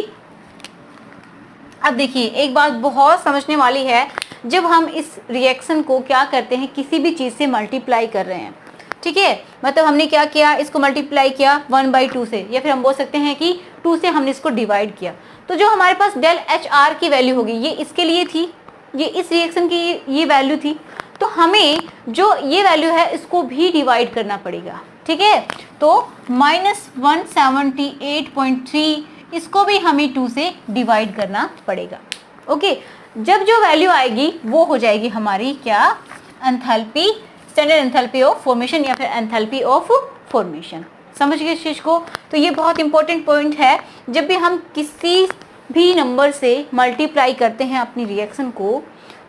S1: अब देखिए एक बात बहुत समझने वाली है, जब हम इस रिएक्शन को क्या करते हैं, किसी भी चीज़ से मल्टीप्लाई कर रहे हैं, ठीक है, मतलब हमने क्या किया, इसको मल्टीप्लाई किया 1/2 से, या फिर हम बोल सकते हैं कि 2 से हमने इसको डिवाइड किया, तो जो हमारे पास डेल एच आर की वैल्यू होगी, ये इसके लिए थी, ये इस रिएक्शन की ये वैल्यू थी, तो हमें जो ये वैल्यू है इसको भी डिवाइड करना पड़ेगा। ठीक है, तो -178.3 इसको भी हमें 2 से डिवाइड करना पड़ेगा। ओके, जब जो वैल्यू आएगी वो हो जाएगी हमारी क्या, enthalpy, standard enthalpy of formation या फिर एंथैल्पी ऑफ फॉर्मेशन। समझ गए इस चीज़ को, तो ये बहुत इंपॉर्टेंट पॉइंट है, जब भी हम किसी भी नंबर से मल्टीप्लाई करते हैं अपनी रिएक्शन को,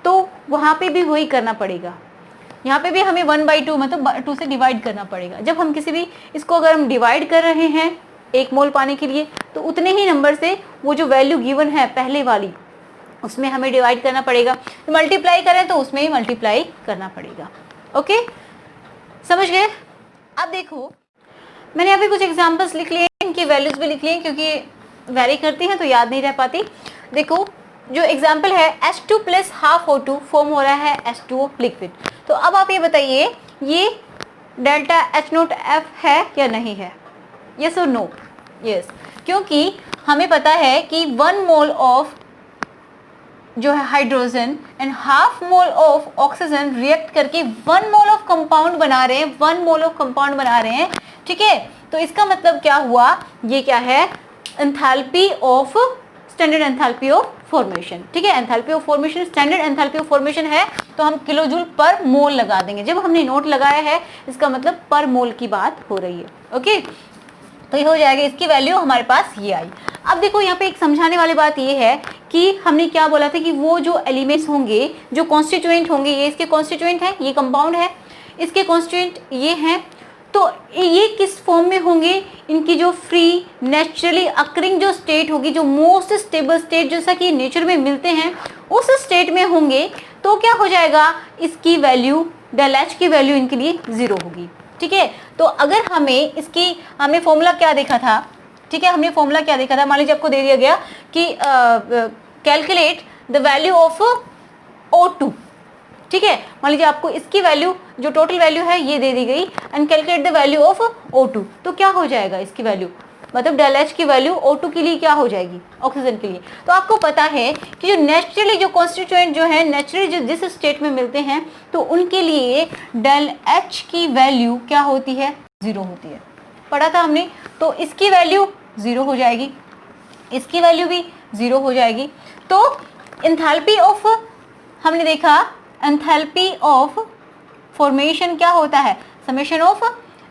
S1: तो वहाँ पे भी वही करना पड़ेगा। यहाँ पे भी हमें 1/2 मतलब 2 से डिवाइड करना पड़ेगा। जब हम किसी भी इसको अगर हम डिवाइड कर रहे हैं 1 मोल पाने के लिए, तो उतने ही नंबर से वो जो वैल्यू गिवन है पहले वाली, उसमें हमें डिवाइड करना पड़ेगा। तो मल्टीप्लाई करें तो उसमें ही मल्टीप्लाई करना पड़ेगा। ओके, समझ गए? अब देखो, मैंने यहाँ पे कुछ एग्जाम्पल्स लिख लिए, इनकी वैल्यूज भी लिख लिए, क्योंकि वेरी करती हैं तो याद नहीं रह पाती। देखो, जो एग्जाम्पल है H2 plus half O2 form हो रहा है H2O लिक्विड। तो अब आप ये बताइए, ये डेल्टा H0F है या नहीं है? यस और नो? यस, क्योंकि हमें पता है कि 1 मोल ऑफ जो है hydrogen and half mole of oxygen react करके 1 मोल ऑफ कंपाउंड बना रहे हैं, 1 मोल ऑफ कंपाउंड बना रहे हैं। ठीक है, तो इसका मतलब क्या हुआ, ये क्या है, enthalpy of, standard enthalpy of formation. ठीक है, enthalpy of formation standard enthalpy of formation है, तो हम किलो जूल पर मोल लगा देंगे। जब हमने नोट लगाया है, इसका मतलब पर मोल की बात हो रही है। ओके, तो ये हो जाएगा, इसकी वैल्यू हमारे पास ये आई। अब देखो, यहाँ पे एक समझाने वाली बात ये है कि हमने क्या बोला था कि वो जो एलिमेंट्स होंगे, जो कॉन्स्टिट्यूएंट होंगे, ये इसके कॉन्स्टिट्यूएंट है, ये कंपाउंड है, इसके कॉन्स्टिट्यूएंट ये हैं, तो ये किस फॉर्म में होंगे, इनकी जो फ्री नेचुरली अकरिंग जो स्टेट होगी, जो मोस्ट स्टेबल स्टेट जैसा कि नेचर में मिलते हैं, उस स्टेट में होंगे। तो क्या हो जाएगा, इसकी वैल्यू, डेल एच की वैल्यू इनके लिए 0 होगी। ठीक है, तो अगर हमें इसकी, हमने फॉर्मूला क्या देखा था, ठीक है, हमने फॉर्मूला क्या देखा था, मान लीजिए आपको दे दिया गया कि calculate the value of O2। ठीक है, मान लीजिए आपको इसकी वैल्यू, जो टोटल वैल्यू है ये दे दी गई, and calculate the value of O2। तो क्या हो जाएगा इसकी वैल्यू, मतलब डेल एच की वैल्यू O2 के लिए क्या हो जाएगी, ऑक्सीजन के लिए। तो आपको पता है कि जो नेचुरली जो कॉन्स्टिट्यूएंट जो है नेचुरली जो जिस स्टेट में मिलते हैं, तो उनके लिए डेल एच की वैल्यू क्या होती है, 0 होती है, पढ़ा था हमने। तो इसकी वैल्यू 0 हो जाएगी, इसकी वैल्यू भी 0 हो जाएगी। तो एंथैल्पी ऑफ, हमने देखा एंथैल्पी ऑफ फॉर्मेशन क्या होता है, summation of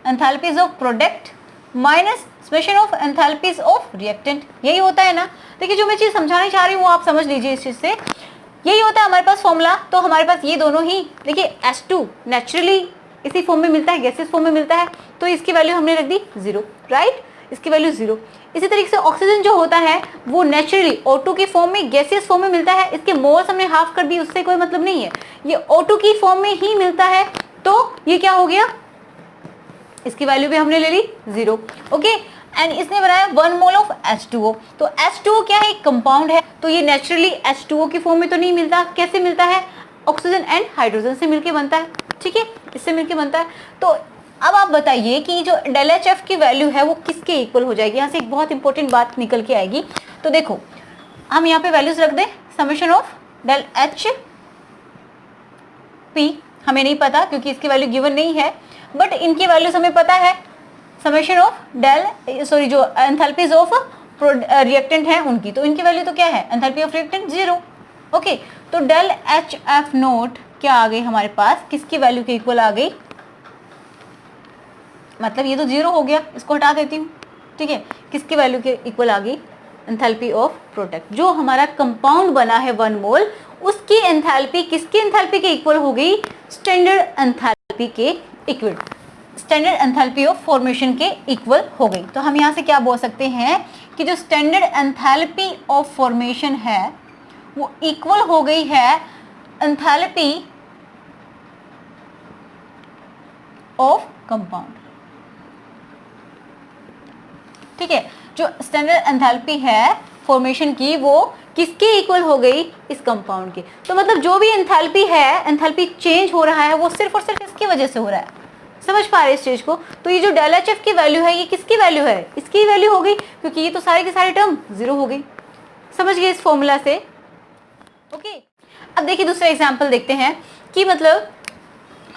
S1: enthalpies of product minus summation of enthalpies of reactant, यही होता है ना। देखिए, जो मैं चीज़ समझाने चाह रही हूँ आप समझ लीजिए इस चीज़ से, यही होता है हमारे पास फॉर्मूला। तो हमारे पास ये दोनों ही, देखिए H2 नेचुरली इसी फॉर्म में मिलता है, गैसेस फॉर्म में मिलता है, तो इसकी वैल्यू हमने रख दी 0, राइट, इसकी वैल्यू 0। इसी तरीके से ऑक्सीजन जो होता है वो नेचुरली O2 की फॉर्म में, गैसियस फॉर्म में मिलता है, इसके मोल्स हमने हाफ कर दी, उससे कोई मतलब नहीं है, ये O2 की फॉर्म में ही मिलता है। तो ये क्या हो गया, इसकी वैल्यू भी हमने ले ली 0। ओके, एंड इसने बनाया 1 मोल ऑफ H2O। तो H2O क्या है, एक कंपाउंड है, तो ये नेचुरली H2O की फॉर्म में तो नहीं मिलता, कैसे मिलता है, ऑक्सीजन एंड हाइड्रोजन से मिलके बनता है। ठीक है, इससे मिलके बनता है। तो अब आप बताइए कि जो डेल एच एफ की वैल्यू है वो किसके इक्वल हो जाएगी। यहाँ से एक बहुत इंपॉर्टेंट बात निकल के आएगी। तो देखो, हम यहाँ पे वैल्यूज रख दें, summation of del H P हमें नहीं पता क्योंकि इसकी वैल्यू गिवन नहीं है, बट इनकी वैल्यूज हमें पता है, समेशन ऑफ डेल, सॉरी, जो एंथैल्पीज ऑफ रिएक्टेंट है उनकी, तो इनकी वैल्यू तो क्या है, एंथैल्पी ऑफ रिएक्टेंट 0। ओके, तो डेल एच एफ नोट क्या आ गई हमारे पास, किसकी वैल्यू के इक्वल आ गई, मतलब ये तो 0 हो गया, इसको हटा देती हूँ। ठीक है, किसकी वैल्यू के इक्वल आ गई, एंथैल्पी ऑफ प्रोडक्ट। जो हमारा कंपाउंड बना है 1 मोल, उसकी एंथैल्पी किसकी एंथैल्पी के इक्वल हो गई, स्टैंडर्ड एंथैल्पी के equal, standard enthalpy of formation के इक्वल हो गई। तो हम यहाँ से क्या बोल सकते हैं कि जो स्टैंडर्ड एंथैल्पी ऑफ फॉर्मेशन है वो इक्वल हो गई है एंथैल्पी ऑफ कंपाउंड। ठीक है, जो स्टैंडर्ड एंथैल्पी है फॉर्मेशन की वो किसके इक्वल हो गई, इस कंपाउंड के। तो मतलब जो भी एंथैल्पी है, एंथैल्पी चेंज हो रहा है वो सिर्फ और सिर्फ इसकी वजह से हो रहा है। समझ पा रहे इस चीज को। तो ये जो डेल एच एफ की वैल्यू है ये किसकी वैल्यू है, इसकी वैल्यू हो गई, क्योंकि ये तो सारे के सारे टर्म 0 हो गई। समझ गए इस फॉर्मूला से। ओके, अब देखिए दूसरा एग्जाम्पल देखते हैं कि मतलब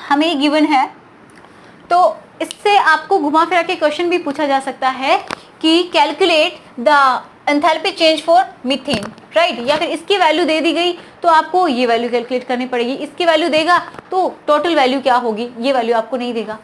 S1: हमें ये गिवन है, तो इससे आपको घुमा फिरा के क्वेश्चन भी पूछा जा सकता है कि calculate the enthalpy change for methane, right, या फिर इसकी वैल्यू दे दी गई तो आपको ये वैल्यू कैलकुलेट करनी पड़ेगी, इसकी वैल्यू देगा तो टोटल वैल्यू क्या होगी, ये वैल्यू आपको नहीं देगा।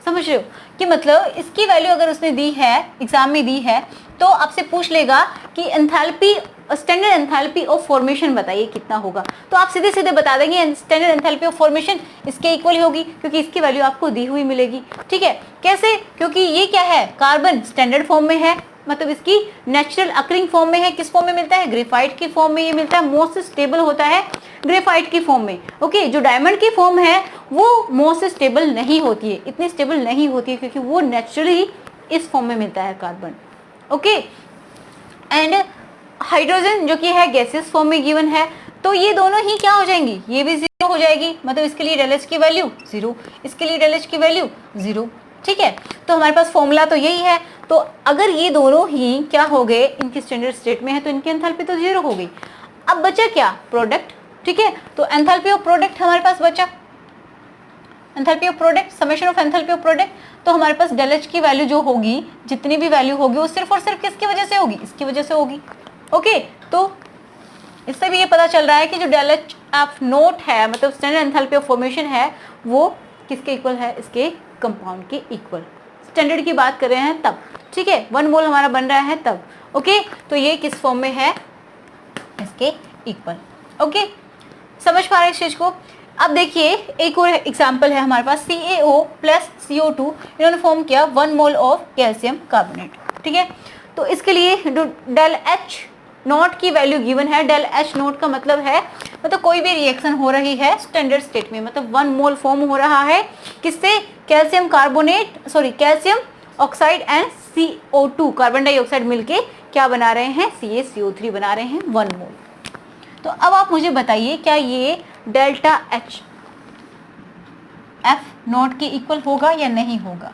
S1: समझ रहे हो कि मतलब इसकी वैल्यू अगर उसने दी है, एग्जाम में दी है, तो आपसे पूछ लेगा कि enthalpy, standard enthalpy of formation बताइए कितना होगा, तो आप सीधे सीधे बता देंगे स्टैंडर्ड एंथैल्पी ऑफ फॉर्मेशन इसके इक्वल होगी, क्योंकि इसकी वैल्यू आपको दी हुई मिलेगी। ठीक है, कैसे? क्योंकि ये क्या है, कार्बन स्टैंडर्ड फॉर्म में है, मतलब इसकी नेचुरल अकरिंग फॉर्म में है। किस फॉर्म में मिलता है? ग्रेफाइट की फॉर्म में ये मिलता है, मोस्ट स्टेबल होता है ग्रेफाइट की फॉर्म में। ओके, जो डायमंड की फॉर्म है वो मोस्ट स्टेबल नहीं होती है, इतनी स्टेबल नहीं होती है, क्योंकि वो नेचुरली इस फॉर्म में मिलता है कार्बन। ओके, एंड हाइड्रोजन जो कि है गैसियस फॉर्म में गिवन है, तो ये दोनों ही क्या हो जाएंगी, ये भी जीरो हो जाएगी, मतलब इसके लिए डेल एच की वैल्यू जीरो, इसके लिए डेल एच की वैल्यू जीरो। ठीक है, तो हमारे पास फॉर्मूला तो यही है। तो अगर ये दोनों ही क्या हो गए, इनकी स्टैंडर्ड स्टेट में है, तो इनकी एंथैल्पी तो जीरो हो गई। अब बचा क्या? प्रोडक्ट। ठीक है, तो एंथैल्पी ऑफ प्रोडक्ट हमारे पास बचा, enthalpy of product, summation of enthalpy of product. तो हमारे पास डेल एच की वैल्यू जो होगी, जितनी भी वैल्यू होगी, वो सिर्फ और सिर्फ किसकी वजह से होगी? इसकी वजह से होगी। ओके, तो इससे भी ये पता चल रहा है कि जो डेल एच एफ नोट है, मतलब स्टैंडर्ड एंथैल्पी ऑफ फॉर्मेशन है, वो किसके इक्वल है? इसके कंपाउंड के इक्वल। स्टैंडर्ड की बात कर रहे हैं तब, ठीक है, 1 मोल हमारा बन रहा है तब। ओके, तो ये किस फॉर्म में है? इसके इक्वल। ओके, समझ पा रहे हैं इस चीज को? अब देखिए एक और एग्जाम्पल है हमारे पास, CaO प्लस CO2, इन्होंने फॉर्म किया 1 मोल ऑफ कैल्शियम कार्बोनेट। ठीक है, तो इसके लिए डेल एच नोट की वैल्यू गिवन है। डेल एच नोट का मतलब है, मतलब कोई भी रिएक्शन हो रही है स्टैंडर्ड स्टेट में, मतलब 1 मोल फॉर्म हो रहा है किससे? Calcium carbonate, sorry calcium oxide and CO2 carbon dioxide मिलके क्या बना रहे हैं? CaCO3 बना रहे हैं 1 मोल। तो अब आप मुझे बताइए, क्या ये डेल्टा एच एफ नोट के इक्वल होगा या नहीं होगा?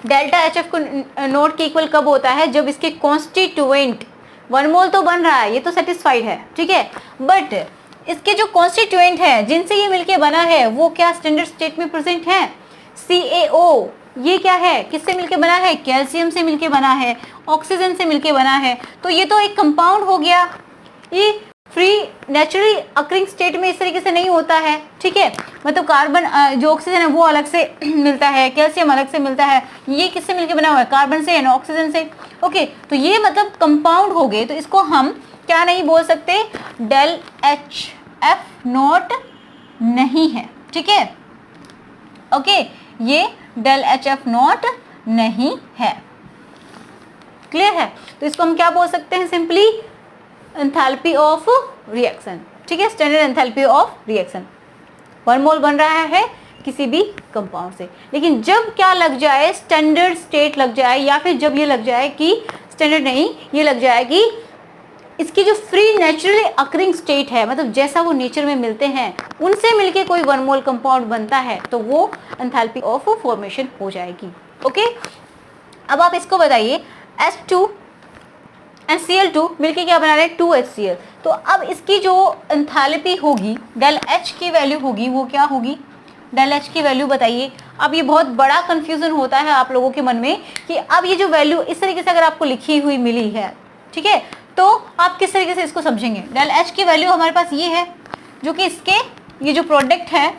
S1: डेल्टा एच एफ नोट के इक्वल कब होता है? जब इसके कॉन्स्टिट्यूएंट 1 मोल तो बन रहा है, ये तो सेटिस्फाइड है, ठीक है, बट इसके जो कॉन्स्टिट्यूएंट है जिनसे ये मिलके बना है, वो क्या स्टैंडर्ड स्टेट में प्रेजेंट है? CaO, ये क्या है, किससे मिलके बना है? कैल्शियम से मिलके बना है, ऑक्सीजन से मिलके बना है, तो ये तो एक कंपाउंड हो गया। ये फ्री नेचुरली अकरिंग स्टेट में इस तरीके से नहीं होता है। ठीक है, मतलब कार्बन जो ऑक्सीजन है वो अलग से मिलता है, कैल्शियम अलग से मिलता है, ये किससे मिलके बना हुआ है? कार्बन से एंड ऑक्सीजन से। ओके, तो ये मतलब कंपाउंड हो गए, तो इसको हम क्या नहीं बोल सकते? डेल एच एफ नोट नहीं है। ठीक है, ओके, ये डेल एच एफ नोट नहीं है। क्लियर है? तो इसको हम क्या बोल सकते हैं? Simply enthalpy of reaction. ठीक है, स्टैंडर्ड एंथैल्पी ऑफ रिएक्शन। 1 मोल बन रहा है किसी भी कंपाउंड से, लेकिन जब क्या लग जाए? स्टैंडर्ड स्टेट लग जाए, या फिर जब ये लग जाए कि स्टैंडर्ड नहीं, ये लग जाए कि इसकी जो फ्री नेचुरली अकरिंग स्टेट है, मतलब जैसा वो नेचर में मिलते हैं उनसे मिलके कोई 1 मोल कंपाउंड बनता है, तो वो एंथैल्पी ऑफ फॉर्मेशन हो जाएगी। ओके, अब आप इसको बताइए, H2 एंड Cl2 मिलके क्या बना रहे हैं? 2HCl। तो अब इसकी जो एंथैल्पी होगी, डेल H की वैल्यू होगी, वो क्या होगी? डेल H की वैल्यू बताइए। अब ये बहुत बड़ा कंफ्यूजन होता है आप लोगों के मन में कि अब ये जो वैल्यू इस तरीके से अगर आपको लिखी हुई मिली है, ठीक है, तो आप किस तरीके से इसको समझेंगे? डेल H की वैल्यू हमारे पास ये है, जो कि इसके ये जो प्रोडक्ट है,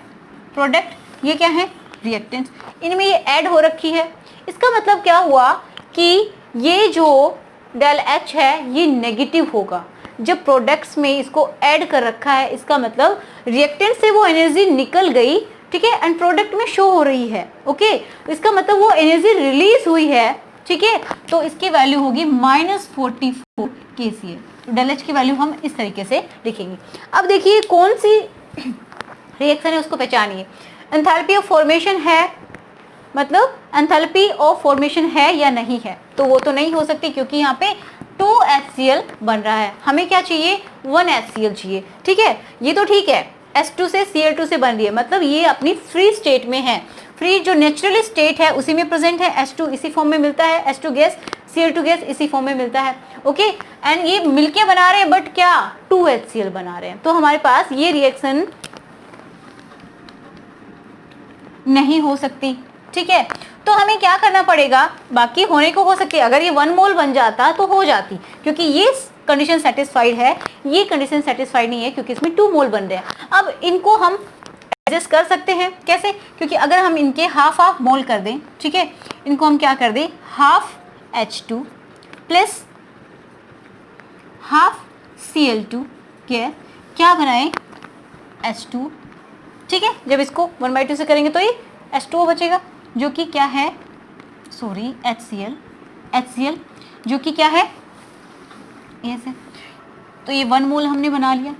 S1: प्रोडक्ट ये क्या है? रिएक्टेंट्स, इनमें ये ऐड हो रखी है। इसका मतलब क्या हुआ कि ये जो डेल एच है ये नेगेटिव होगा जब प्रोडक्ट्स में इसको ऐड कर रखा है। इसका मतलब रिएक्टेंट से वो एनर्जी निकल गई, ठीक है, एंड प्रोडक्ट में शो हो रही है। ओके, इसका मतलब वो एनर्जी रिलीज हुई है। ठीक है, तो इसकी वैल्यू होगी -44 kCl। तो डेल एच की वैल्यू हम इस तरीके से लिखेंगे। अब देखिए कौन सी रिएक्शन है उसको पहचानिए। एंथैल्पी ऑफ फॉर्मेशन है, मतलब एंथैल्पी ऑफ फॉर्मेशन है या नहीं है? तो वो तो नहीं हो सकती, क्योंकि यहाँ पे 2HCl बन रहा है, हमें क्या चाहिए? 1HCl चाहिए। ठीक है, ये तो ठीक है, H2 से Cl2 से बन रही है, मतलब ये अपनी फ्री स्टेट में है। फ्री जो नेचुरली स्टेट है उसी में प्रेजेंट है। H2 इसी फॉर्म में मिलता है, H2 गैस, Cl2 गैस इसी फॉर्म में मिलता है। ओके, एंड ये मिलके बना रहे हैं, बट क्या? 2HCl बना रहे हैं। तो हमारे पास ये रिएक्शन नहीं हो सकती। ठीक है, तो हमें क्या करना पड़ेगा? बाकी होने को हो सकती है, अगर ये 1 मोल बन जाता तो हो जाती, क्योंकि ये कंडीशन सेटिस्फाइड है, ये कंडीशन सेटिस्फाइड नहीं है क्योंकि इसमें 2 मोल बन रहे हैं। अब इनको हम एडजस्ट कर सकते हैं। कैसे? क्योंकि अगर हम इनके हाफ हाफ मोल कर दें, ठीक है, इनको हम क्या कर दें, half H2 plus half Cl2 क्या बनाए, H2, ठीक है। जब इसको 1/2 से करेंगे तो ये H2O बचेगा, जो कि क्या है, सॉरी HCl जो कि क्या है, ऐसे। तो ये 1 मोल हमने बना लिया।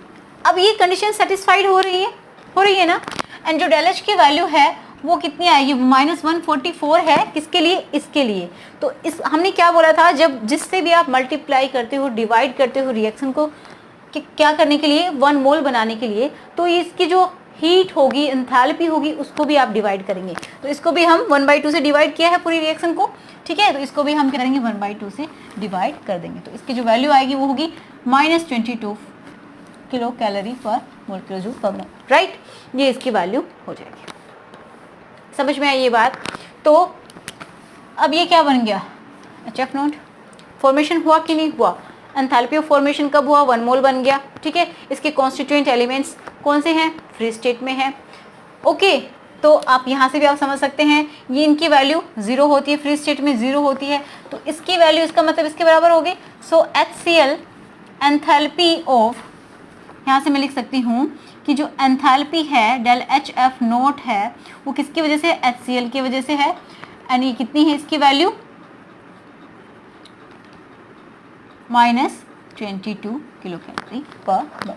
S1: अब ये कंडीशन सेटिस्फाइड हो रही है ना। एंड जो ΔH की वैल्यू है वो कितनी आएगी, -144 है। किसके लिए, इसके लिए। तो इस हमने क्या बोला था, जब जिससे भी आप मल्टीप्लाई करते हो, डिवाइड करते हो रिएक्शन को क्या करने के लिए, 1 मोल बनाने के लिए, तो इसकी जो हीट होगी, एंथैल्पी होगी, उसको भी आप डिवाइड करेंगे। तो इसको भी हम 1/2 से डिवाइड किया है पूरी रिएक्शन को, ठीक है। तो इसको भी हम करेंगे 1/2 से डिवाइड कर देंगे। तो इसकी जो वैल्यू आएगी वो होगी -22 किलो कैलोरी पर मोल किलो जूल पर मोल, राइट। ये इसकी वैल्यू हो जाएगी। समझ में आई ये बात? तो अब ये क्या बन गया, HF नोट। फॉर्मेशन हुआ कि नहीं हुआ, एंथैल्पी ऑफ फॉर्मेशन कब हुआ, 1 मोल बन गया, ठीक है। इसके कॉन्स्टिट्यूएंट एलिमेंट्स कौन से हैं, फ्री स्टेट में है, ओके। तो आप यहाँ से भी आप समझ सकते हैं, ये इनकी वैल्यू 0 होती है, फ्री स्टेट में 0 होती है, तो इसकी वैल्यू, इसका मतलब इसके बराबर होगी। सो HCl एंथैल्पी ऑफ, यहाँ से मैं लिख सकती हूँ कि जो एंथैल्पी है ΔHF नोट है वो किसकी वजह से, HCl की वजह से है। एंड ये कितनी है इसकी वैल्यू, -22 किलो कैलोरी पर मोल,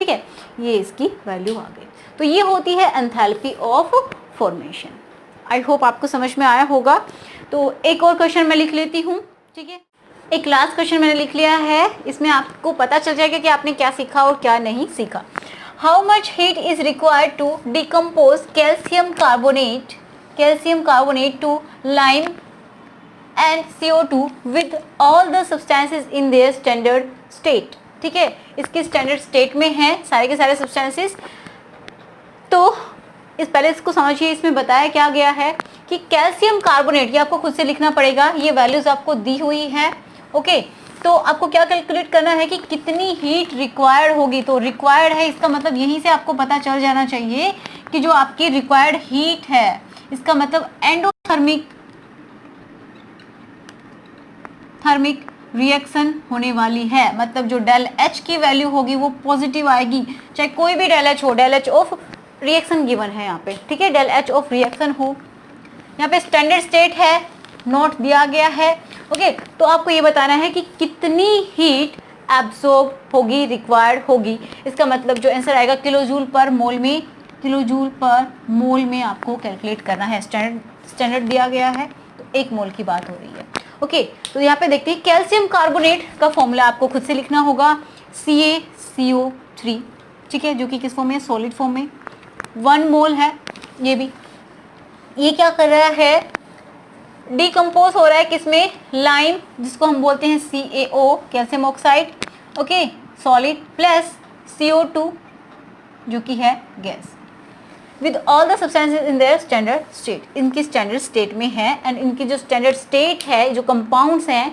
S1: ठीक है। ये इसकी वैल्यू आ गई। तो ये होती है enthalpy of formation. I hope आपको समझ में आया होगा। तो एक और क्वेश्चन मैं लिख लेती हूँ, ठीक है। एक लास्ट क्वेश्चन मैंने लिख लिया है, इसमें आपको पता चल जाएगा कि आपने क्या सीखा और क्या नहीं सीखा। How much heat is required to decompose calcium carbonate to lime and CO2 with all the substances in their standard state, ठीक है। इसकी स्टैंडर्ड स्टेट में है सारे के सारे सब्सटेंसेस। तो इस पहले इसको समझिए, इसमें बताया क्या गया है कि कैल्शियम कार्बोनेट, ये आपको खुद से लिखना पड़ेगा, ये वैल्यूज आपको दी हुई है, ओके। तो आपको क्या कैलकुलेट करना है कि कितनी हीट रिक्वायर्ड होगी। तो रिक्वायर्ड है, इसका मतलब यहीं से आपको पता चल जाना चाहिए कि जो आपकी रिक्वायर्ड हीट है, इसका मतलब एंडोथर्मिक रिएक्शन होने वाली है। मतलब जो ΔH की वैल्यू होगी वो पॉजिटिव आएगी, चाहे कोई भी ΔH हो, ΔH ऑफ रिएक्शन गिवन है यहाँ पे, ठीक है, ΔH ऑफ रिएक्शन हो। यहाँ पे स्टैंडर्ड स्टेट है, नोट दिया गया है, ओके। तो आपको ये बताना है कि कितनी हीट एब्सॉर्ब होगी, रिक्वायर्ड होगी। इसका मतलब जो आंसर आएगा किलोजूल पर मोल में आपको कैलकुलेट करना है। स्टैंडर्ड दिया गया है, तो 1 मोल की बात हो रही है, ओके। तो यहाँ पे देखते हैं, कैल्शियम कार्बोनेट का फॉर्मूला आपको खुद से लिखना होगा, CaCO3, ठीक है, जो कि किस फॉर्म में, सॉलिड फॉर्म में, 1 मोल है। ये क्या कर रहा है, डिकम्पोज हो रहा है किसमें, लाइम, जिसको हम बोलते हैं CaO, calcium oxide, okay, solid, plus CO2 जो कि है gas, with all the substances in their standard state, इनकी स्टैंडर्ड स्टेट में है। एंड इनकी जो स्टैंडर्ड स्टेट है, जो कंपाउंड्स हैं,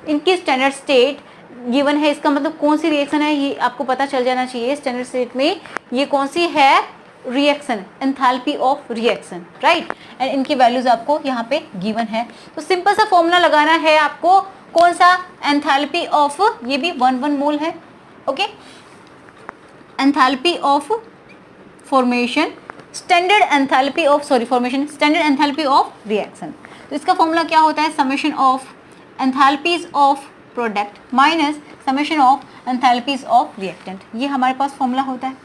S1: इनकी स्टैंडर्ड स्टेट गिवन है। इसका मतलब कौन सी रिएक्शन है ये आपको पता चल जाना चाहिए। स्टैंडर्ड स्टेट में ये कौन सी है reaction, enthalpy of reaction, right. And इनकी वैल्यूज आपको यहाँ पे गिवन है। तो सिंपल सा फॉर्मूला लगाना है आपको, कौन सा, एंथैल्पी ऑफ, ये भी 1 मोल है, okay. Enthalpy of formation, standard enthalpy of reaction. तो इसका फॉर्मूला क्या होता है, summation of enthalpies of product minus summation of enthalpies of reactant. ये हमारे पास फॉर्मूला होता है,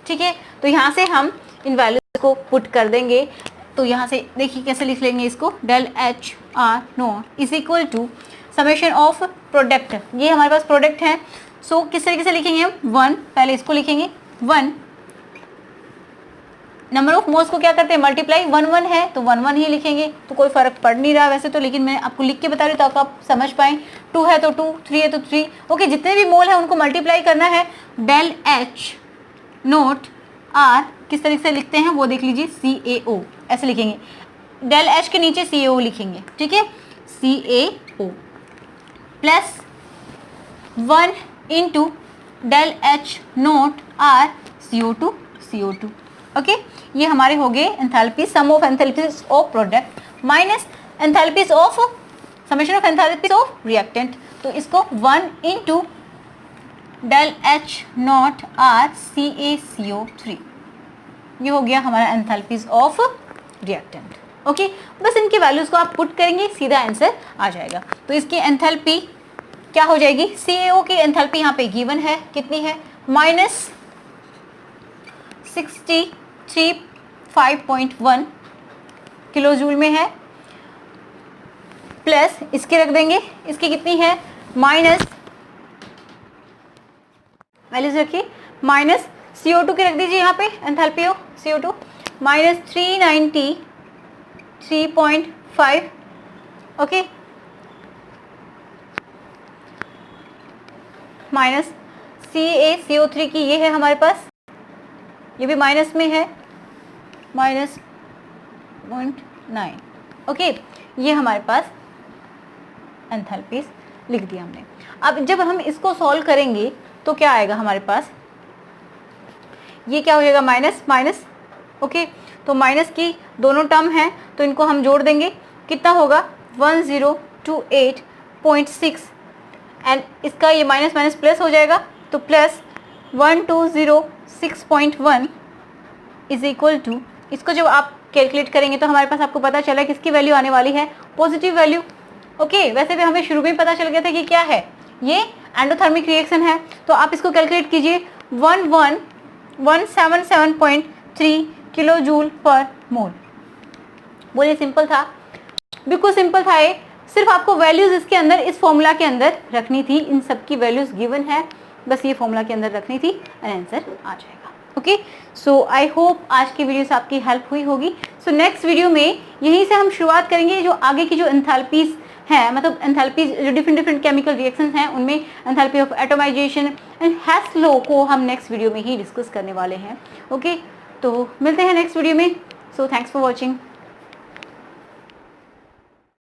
S1: ठीक है। तो यहाँ से हम इन वैल्यूज को पुट कर देंगे। तो यहाँ से देखिए कैसे लिख लेंगे इसको, ΔHR naught is equal to summation of product, ये हमारे पास प्रोडक्ट है। सो किस तरीके से लिखेंगे हम, 1, पहले इसको लिखेंगे 1, नंबर ऑफ मोल्स को क्या करते हैं, मल्टीप्लाई, 1 है तो 1 ही लिखेंगे। तो कोई फर्क पड़ नहीं रहा वैसे तो, लेकिन मैं आपको लिख के बता रही हूँ ताकि आप समझ पाएं। 2 है तो 2, 3 है तो 3, ओके। जितने भी मोल है उनको मल्टीप्लाई करना है। ΔH नोट R किस तरीके से लिखते हैं वो देख लीजिए, CaO ऐसे लिखेंगे, ΔH के नीचे CaO लिखेंगे, ठीक है, CaO plus 1 into ΔH naught R CO2 okay ये हमारे हो गए enthalpy, sum of enthalpies of product minus enthalpies of summation of enthalpies of reactant. तो इसको 1 into del H naught R CaCO3, ये हो गया हमारा एंथैल्पीज ऑफ रिएक्टेंट। ओके बस इनकी वैल्यूज को आप पुट करेंगे, सीधा आंसर आ जाएगा। तो इसकी एंथैल्पी क्या हो जाएगी, CaO की एंथैल्पी यहाँ पे गिवन है, कितनी है, माइनस 63.5.1 किलो जूल में है, प्लस इसके रख देंगे, इसकी कितनी है, माइनस वैल्यूज रखिए, माइनस CO2 की रख दीजिए यहाँ पे enthalpy of CO2 minus 393.5, okay minus CaCO3 की ये है हमारे पास, ये भी माइनस में है, माइनस 0.9, ओके ये हमारे पास एंथैल्पीज लिख दिया हमने। अब जब हम इसको सॉल्व करेंगे तो क्या आएगा हमारे पास, ये क्या हो जाएगा, माइनस माइनस, ओके तो माइनस की दोनों टर्म हैं तो इनको हम जोड़ देंगे, कितना होगा 1028.6 एंड इसका ये माइनस माइनस प्लस हो जाएगा, तो प्लस 1206.1 इज इक्वल टू, इसको जब आप कैलकुलेट करेंगे तो हमारे पास आपको पता चला किसकी वैल्यू आने वाली है, पॉजिटिव वैल्यू। ओके वैसे भी हमें शुरू में ही पता चल गया था कि क्या है, ये एंडोथर्मिक रिएक्शन है, तो आप इसको कैलकुलेट कीजिए 11177.3 किलो जूल पर मोल। बोलिए सिंपल था, बिल्कुल सिंपल था ये, सिर्फ आपको वैल्यूज इसके अंदर इस फॉर्मूला के अंदर रखनी थी, इन सबकी वैल्यूज गिवन है, बस ये फॉर्मूला के अंदर रखनी थी और आंसर आ जाएगा। ओके सो आई होप आज की वीडियो से आपकी हेल्प हुई होगी। सो नेक्स्ट वीडियो में यहीं से हम शुरुआत करेंगे, जो आगे की जो एंथैल्पीज हैं, मतलब एंथैल्पीज जो डिफरेंट केमिकल रिएक्शंस हैं उनमें enthalpy of atomization and Hess law को हम नेक्स्ट वीडियो में ही डिस्कस करने वाले हैं। ओके तो मिलते हैं नेक्स्ट वीडियो में। So thanks for watching.